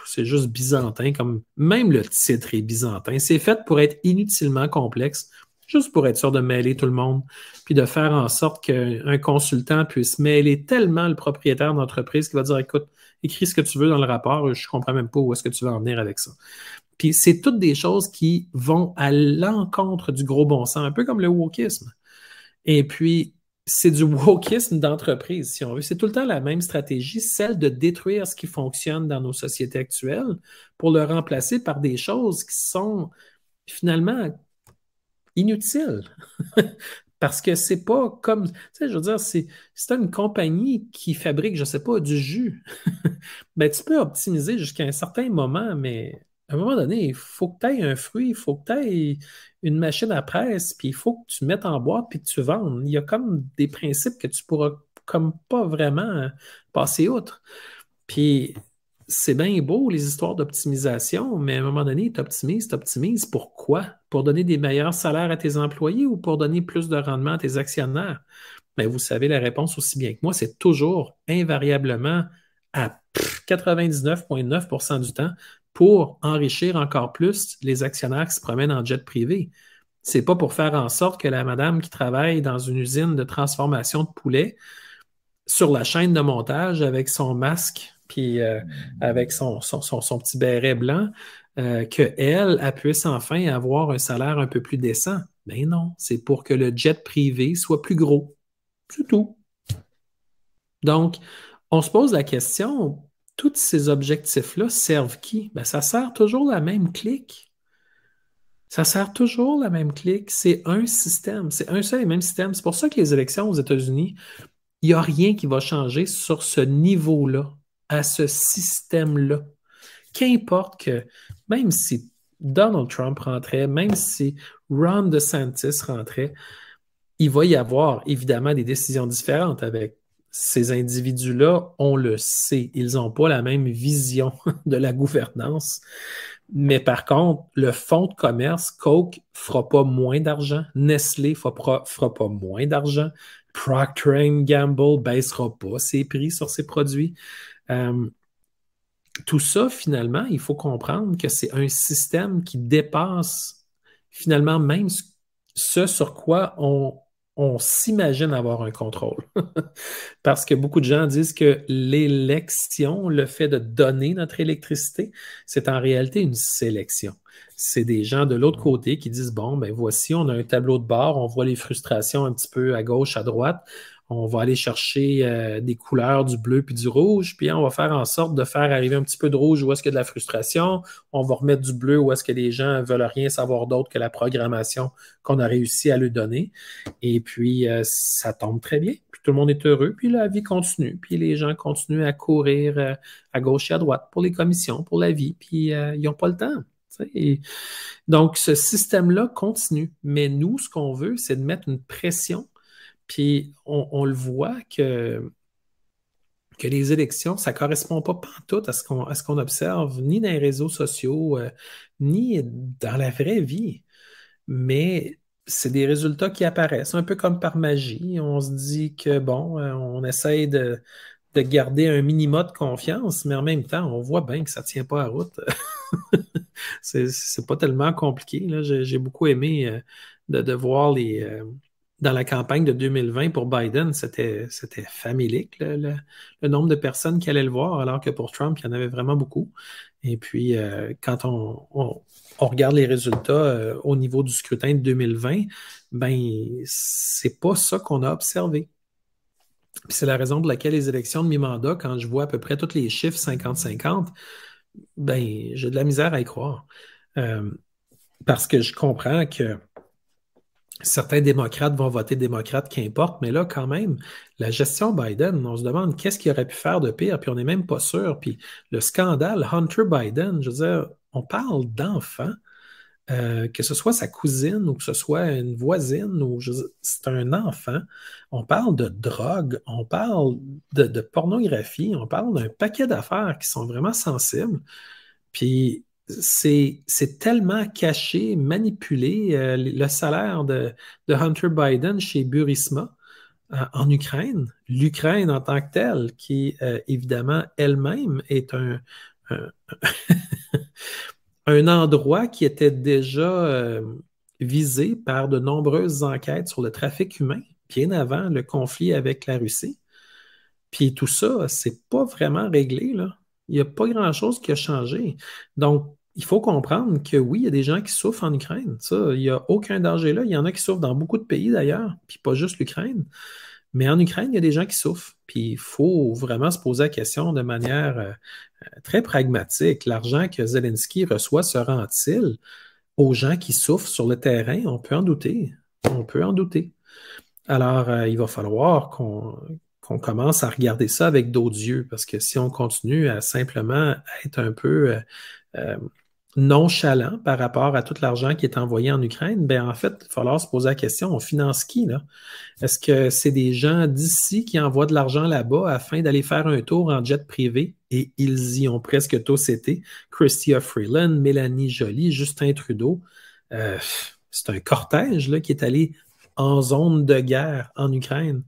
c'est juste byzantin, comme même le titre est byzantin. C'est fait pour être inutilement complexe, juste pour être sûr de mêler tout le monde, puis de faire en sorte qu'un consultant puisse mêler tellement le propriétaire d'entreprise qu'il va dire, écoute, écris ce que tu veux dans le rapport, je ne comprends même pas où est-ce que tu veux en venir avec ça. Puis c'est toutes des choses qui vont à l'encontre du gros bon sens, un peu comme le wokisme. Et puis, c'est du wokisme d'entreprise, si on veut. C'est tout le temps la même stratégie, celle de détruire ce qui fonctionne dans nos sociétés actuelles pour le remplacer par des choses qui sont finalement inutiles. Parce que c'est pas comme, tu sais, je veux dire, c'est une compagnie qui fabrique, je sais pas, du jus. Ben, tu peux optimiser jusqu'à un certain moment, mais à un moment donné, il faut que tu aies un fruit, il faut que tu aies une machine à presse, puis il faut que tu mettes en boîte puis que tu vendes. Il y a comme des principes que tu pourras comme pas vraiment passer outre. Puis c'est bien beau, les histoires d'optimisation, mais à un moment donné, tu optimises. Pourquoi? Pour donner des meilleurs salaires à tes employés ou pour donner plus de rendement à tes actionnaires? Mais vous savez la réponse aussi bien que moi, c'est toujours invariablement à 99,9% du temps pour enrichir encore plus les actionnaires qui se promènent en jet privé. C'est pas pour faire en sorte que la madame qui travaille dans une usine de transformation de poulet sur la chaîne de montage avec son masque puis avec son petit béret blanc, qu'elle puisse enfin avoir un salaire un peu plus décent. Mais non, c'est pour que le jet privé soit plus gros. C'est tout. Donc, on se pose la question, tous ces objectifs-là servent qui? Ben, ça sert toujours la même clique. Ça sert toujours la même clique. C'est un système. C'est un seul et même système. C'est pour ça que les élections aux États-Unis, il n'y a rien qui va changer sur ce niveau-là, à ce système-là. Qu'importe que, même si Donald Trump rentrait, même si Ron DeSantis rentrait, il va y avoir évidemment des décisions différentes avec ces individus-là. On le sait, ils n'ont pas la même vision de la gouvernance. Mais par contre, le fonds de commerce, Coke fera pas moins d'argent, Nestlé fera pas moins d'argent, Procter Gamble baissera pas ses prix sur ses produits. Euh, tout ça, finalement, il faut comprendre que c'est un système qui dépasse finalement même ce sur quoi on s'imagine avoir un contrôle. Parce que beaucoup de gens disent que l'élection, le fait de donner notre électricité, c'est en réalité une sélection. C'est des gens de l'autre côté qui disent, bon, ben voici, on a un tableau de bord, on voit les frustrations un petit peu à gauche, à droite, on va aller chercher des couleurs du bleu puis du rouge, puis on va faire en sorte de faire arriver un petit peu de rouge où est-ce qu'il y a de la frustration, on va remettre du bleu où est-ce que les gens veulent rien savoir d'autre que la programmation qu'on a réussi à leur donner. Et puis, ça tombe très bien, puis tout le monde est heureux, puis la vie continue, puis les gens continuent à courir à gauche et à droite pour les commissions, pour la vie, puis ils n'ont pas le temps. Et donc, ce système-là continue. Mais nous, ce qu'on veut, c'est de mettre une pression. Puis on le voit que les élections, ça ne correspond pas pantoute à ce qu'on observe, ni dans les réseaux sociaux, ni dans la vraie vie. Mais c'est des résultats qui apparaissent, un peu comme par magie. On se dit que, bon, on essaye de garder un minimum de confiance, mais en même temps, on voit bien que ça ne tient pas à route. C'est pas tellement compliqué, là. J'ai beaucoup aimé de voir dans la campagne de 2020 pour Biden, c'était famélique, le nombre de personnes qui allaient le voir, alors que pour Trump, il y en avait vraiment beaucoup. Et puis, quand on regarde les résultats au niveau du scrutin de 2020, ben, c'est pas ça qu'on a observé. Puis c'est la raison pour laquelle les élections de mi-mandat, quand je vois à peu près tous les chiffres 50-50, ben, j'ai de la misère à y croire. Euh, Parce que je comprends que certains démocrates vont voter démocrate, qu'importe, mais là, quand même, la gestion Biden, on se demande qu'est-ce qu'il aurait pu faire de pire, puis on n'est même pas sûr. Puis le scandale Hunter Biden, je veux dire, on parle d'enfants, que ce soit sa cousine ou que ce soit une voisine, ou c'est un enfant. On parle de drogue, on parle de pornographie, on parle d'un paquet d'affaires qui sont vraiment sensibles. Puis c'est tellement caché, manipulé, le salaire de Hunter Biden chez Burisma en Ukraine, l'Ukraine en tant que telle, qui évidemment elle-même est un, un endroit qui était déjà visé par de nombreuses enquêtes sur le trafic humain, bien avant le conflit avec la Russie. Puis tout ça, c'est pas vraiment réglé, là. Il n'y a pas grand-chose qui a changé. Donc, il faut comprendre que oui, il y a des gens qui souffrent en Ukraine. Ça, il n'y a aucun danger là. Il y en a qui souffrent dans beaucoup de pays d'ailleurs, puis pas juste l'Ukraine. Mais en Ukraine, il y a des gens qui souffrent. Puis il faut vraiment se poser la question de manière très pragmatique. L'argent que Zelensky reçoit se rend-il aux gens qui souffrent sur le terrain? On peut en douter. On peut en douter. Alors, il va falloir qu'on commence à regarder ça avec d'autres yeux, parce que si on continue à simplement être un peu euh, nonchalant par rapport à tout l'argent qui est envoyé en Ukraine, ben en fait, il va falloir se poser la question, on finance qui, là? Est-ce que c'est des gens d'ici qui envoient de l'argent là-bas afin d'aller faire un tour en jet privé? Et ils y ont presque tous été. Chrystia Freeland, Mélanie Joly, Justin Trudeau. C'est un cortège là, qui est allé en zone de guerre en Ukraine.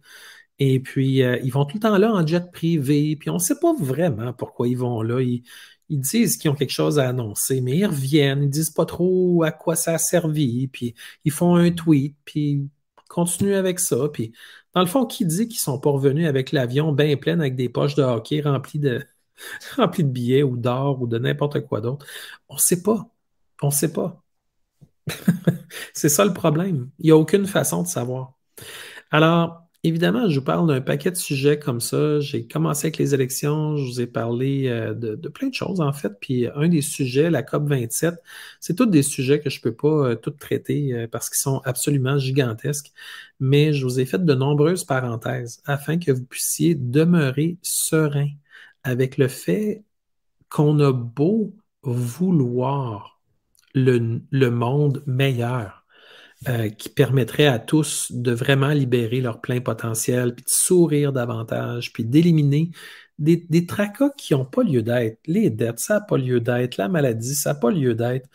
Et puis, ils vont tout le temps là en jet privé, puis on ne sait pas vraiment pourquoi ils vont là. Ils disent qu'ils ont quelque chose à annoncer, mais ils reviennent, ils disent pas trop à quoi ça a servi, puis ils font un tweet, puis ils continuent avec ça. Puis, dans le fond, qui dit qu'ils sont pas revenus avec l'avion bien plein avec des poches de hockey remplies de billets ou d'or ou de n'importe quoi d'autre? On ne sait pas. On ne sait pas. C'est ça le problème. Il n'y a aucune façon de savoir. Alors, évidemment, je vous parle d'un paquet de sujets comme ça. J'ai commencé avec les élections, je vous ai parlé de plein de choses, en fait. Puis un des sujets, la COP27, c'est tous des sujets que je ne peux pas tous traiter parce qu'ils sont absolument gigantesques. Mais je vous ai fait de nombreuses parenthèses afin que vous puissiez demeurer serein avec le fait qu'on a beau vouloir le monde meilleur qui permettrait à tous de vraiment libérer leur plein potentiel, puis de sourire davantage, puis d'éliminer des tracas qui n'ont pas lieu d'être. Les dettes, ça n'a pas lieu d'être. La maladie, ça n'a pas lieu d'être.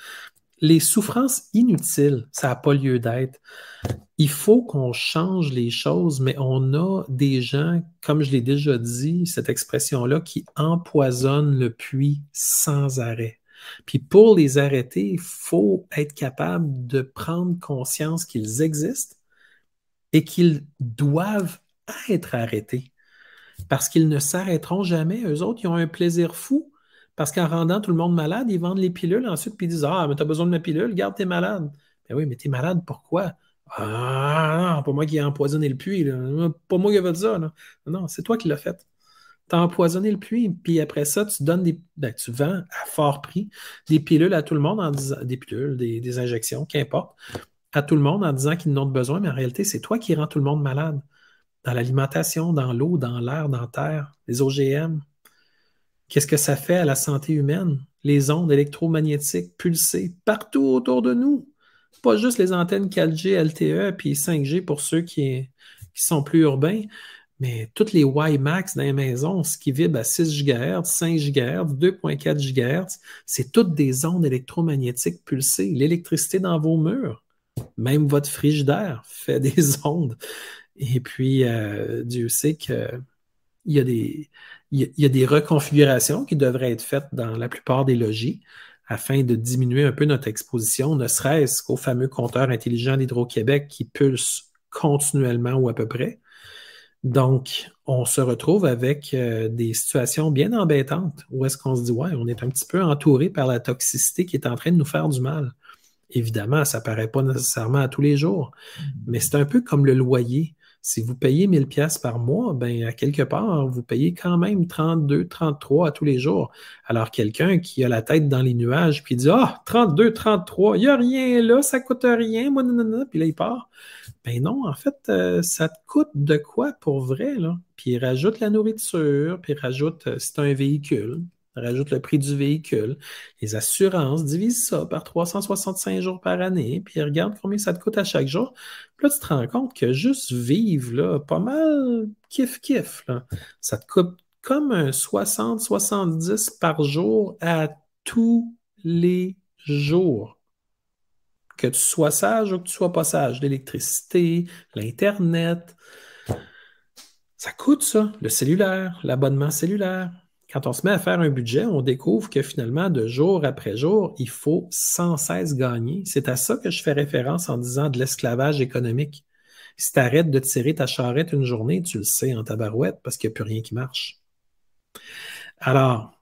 Les souffrances inutiles, ça n'a pas lieu d'être. Il faut qu'on change les choses, mais on a des gens, comme je l'ai déjà dit, cette expression-là, qui empoisonnent le puits sans arrêt. Puis pour les arrêter, il faut être capable de prendre conscience qu'ils existent et qu'ils doivent être arrêtés parce qu'ils ne s'arrêteront jamais. Eux autres, ils ont un plaisir fou parce qu'en rendant tout le monde malade, ils vendent les pilules ensuite puis ils disent: Ah, mais tu as besoin de ma pilule, garde, t'es malade. Ben oui, mais t'es malade, pourquoi? Ah, non, pas moi qui ai empoisonné le puits, là. Pas moi qui ai fait ça, là. Non, c'est toi qui l'as fait. Tu as empoisonné le puits, puis après ça, tu donnes tu vends à fort prix des pilules à tout le monde en disant, des pilules, des injections, qu'importe, à tout le monde en disant qu'ils n'ont de besoin, mais en réalité, c'est toi qui rends tout le monde malade. Dans l'alimentation, dans l'eau, dans l'air, dans la terre, les OGM. Qu'est-ce que ça fait à la santé humaine? Les ondes électromagnétiques pulsées partout autour de nous. Pas juste les antennes 4G, LTE, puis 5G pour ceux qui sont plus urbains, mais toutes les WiMAX dans les maisons, ce qui vibre à 6 GHz, 5 GHz, 2,4 GHz, c'est toutes des ondes électromagnétiques pulsées. L'électricité dans vos murs, même votre frigidaire fait des ondes. Et puis, Dieu sait qu'il y a il y a des reconfigurations qui devraient être faites dans la plupart des logis afin de diminuer un peu notre exposition, ne serait-ce qu'au fameux compteur intelligent d'Hydro-Québec qui pulse continuellement ou à peu près. Donc, on se retrouve avec des situations bien embêtantes où est-ce qu'on se dit, ouais, on est un petit peu entouré par la toxicité qui est en train de nous faire du mal. Évidemment, ça ne paraît pas nécessairement à tous les jours, mais c'est un peu comme le loyer. Si vous payez 1000 pièces par mois, ben à quelque part, vous payez quand même 32, 33 à tous les jours. Alors quelqu'un qui a la tête dans les nuages puis dit: Ah, 32, 33, il n'y a rien là, ça ne coûte rien, moi, nanana, puis là, il part. Ben non, en fait, ça te coûte de quoi pour vrai, là? Puis il rajoute la nourriture, puis il rajoute, si tu as un véhicule, rajoute le prix du véhicule. Les assurances divisent ça par 365 jours par année, puis regarde combien ça te coûte à chaque jour. Puis là, tu te rends compte que juste vivre, là, pas mal kiff-kiff, là, ça te coûte comme un 60-70 par jour à tous les jours. Que tu sois sage ou que tu sois pas sage, l'électricité, l'Internet, ça coûte ça, le cellulaire, l'abonnement cellulaire. Quand on se met à faire un budget, on découvre que finalement, de jour après jour, il faut sans cesse gagner. C'est à ça que je fais référence en disant de l'esclavage économique. Si tu arrêtes de tirer ta charrette une journée, tu le sais en tabarouette parce qu'il n'y a plus rien qui marche. Alors,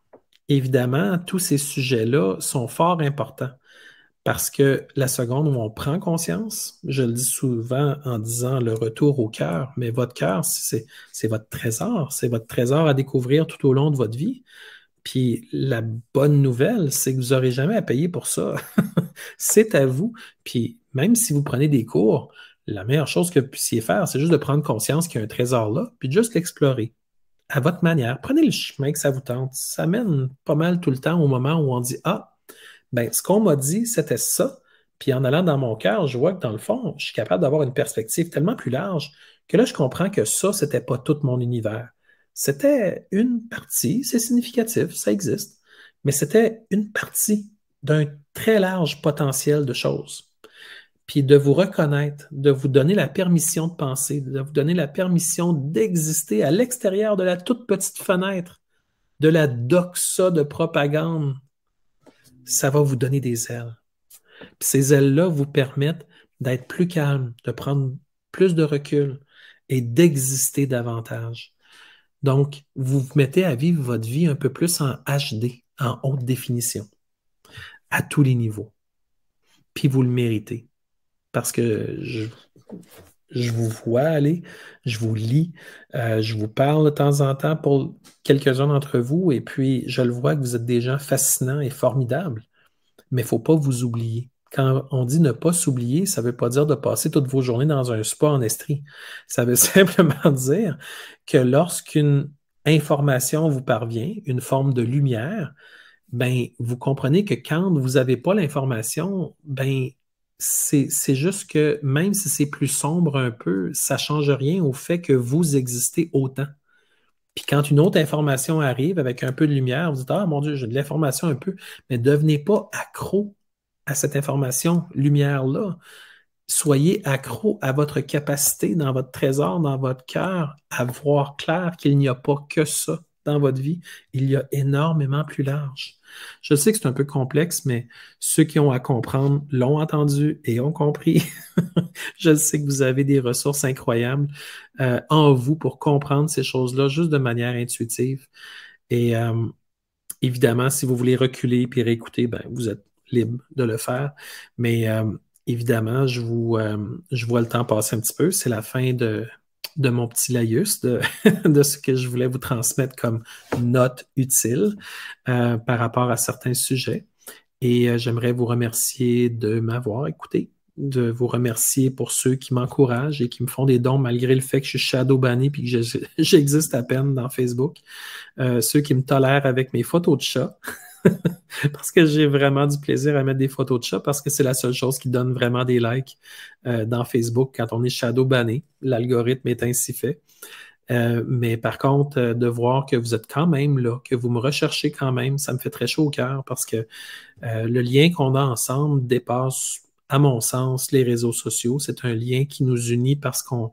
évidemment, tous ces sujets-là sont fort importants. Parce que la seconde où on prend conscience, je le dis souvent en disant le retour au cœur, mais votre cœur, c'est votre trésor à découvrir tout au long de votre vie. Puis la bonne nouvelle, c'est que vous n'aurez jamais à payer pour ça. C'est à vous. Puis même si vous prenez des cours, la meilleure chose que vous puissiez faire, c'est juste de prendre conscience qu'il y a un trésor là, puis de juste l'explorer à votre manière. Prenez le chemin que ça vous tente. Ça mène pas mal tout le temps au moment où on dit: Ah, ben, ce qu'on m'a dit, c'était ça. Puis en allant dans mon cœur, je vois que dans le fond, je suis capable d'avoir une perspective tellement plus large que là, je comprends que ça, c'était pas tout mon univers. C'était une partie, c'est significatif, ça existe, mais c'était une partie d'un très large potentiel de choses. puis de vous reconnaître, de vous donner la permission de penser, de vous donner la permission d'exister à l'extérieur de la toute petite fenêtre, de la doxa de propagande, ça va vous donner des ailes. Puis ces ailes-là vous permettent d'être plus calme, de prendre plus de recul et d'exister davantage. Donc, vous vous mettez à vivre votre vie un peu plus en HD, en haute définition, à tous les niveaux. Puis vous le méritez. Parce que je vous vois aller, je vous lis, je vous parle de temps en temps pour quelques-uns d'entre vous, et puis je le vois que vous êtes des gens fascinants et formidables, mais il ne faut pas vous oublier. Quand on dit ne pas s'oublier, ça ne veut pas dire de passer toutes vos journées dans un spa en Estrie. Ça veut simplement dire que lorsqu'une information vous parvient, une forme de lumière, ben, vous comprenez que quand vous n'avez pas l'information, ben, c'est juste que même si c'est plus sombre un peu, ça ne change rien au fait que vous existez autant. Puis quand une autre information arrive avec un peu de lumière, vous dites, ah mon Dieu, j'ai de l'information un peu, mais ne devenez pas accro à cette information lumière-là. Soyez accro à votre capacité dans votre trésor, dans votre cœur, à voir clair qu'il n'y a pas que ça dans votre vie. Il y a énormément plus large. Je sais que c'est un peu complexe, mais ceux qui ont à comprendre l'ont entendu et ont compris. Je sais que vous avez des ressources incroyables en vous pour comprendre ces choses-là juste de manière intuitive. Et évidemment, si vous voulez reculer puis réécouter, ben, vous êtes libre de le faire. Mais évidemment, je vois le temps passer un petit peu. C'est la fin de mon petit laïus, de ce que je voulais vous transmettre comme note utile par rapport à certains sujets. Et j'aimerais vous remercier de m'avoir écouté, de vous remercier pour ceux qui m'encouragent et qui me font des dons malgré le fait que je suis shadow banné et que j'existe à peine dans Facebook. Ceux qui me tolèrent avec mes photos de chat. Parce que j'ai vraiment du plaisir à mettre des photos de chat parce que c'est la seule chose qui donne vraiment des likes dans Facebook quand on est shadow banné. L'algorithme est ainsi fait. Mais par contre, de voir que vous êtes quand même là, que vous me recherchez quand même, ça me fait très chaud au cœur parce que le lien qu'on a ensemble dépasse, à mon sens, les réseaux sociaux. C'est un lien qui nous unit parce qu'on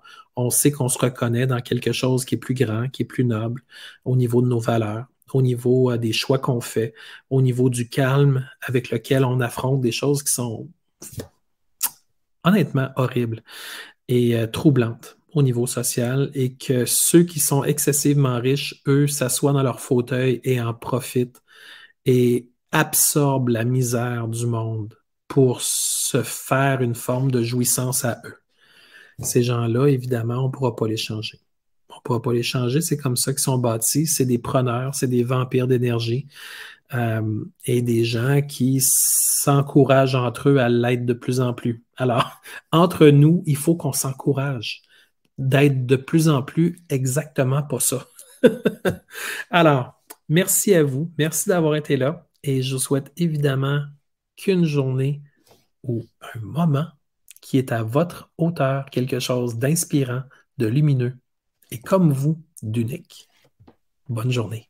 sait qu'on se reconnaît dans quelque chose qui est plus grand, qui est plus noble au niveau de nos valeurs, au niveau des choix qu'on fait, au niveau du calme avec lequel on affronte des choses qui sont honnêtement horribles et troublantes au niveau social et que ceux qui sont excessivement riches, eux, s'assoient dans leur fauteuil et en profitent et absorbent la misère du monde pour se faire une forme de jouissance à eux. Ces gens-là, évidemment, on ne pourra pas les changer. On ne pourra pas les changer, c'est comme ça qu'ils sont bâtis. C'est des preneurs, c'est des vampires d'énergie et des gens qui s'encouragent entre eux à l'être de plus en plus. Alors, entre nous, il faut qu'on s'encourage d'être de plus en plus exactement pas ça. Alors, merci à vous, merci d'avoir été là et je vous souhaite évidemment qu'une journée ou un moment qui est à votre hauteur, quelque chose d'inspirant, de lumineux et comme vous, d'unique. Bonne journée.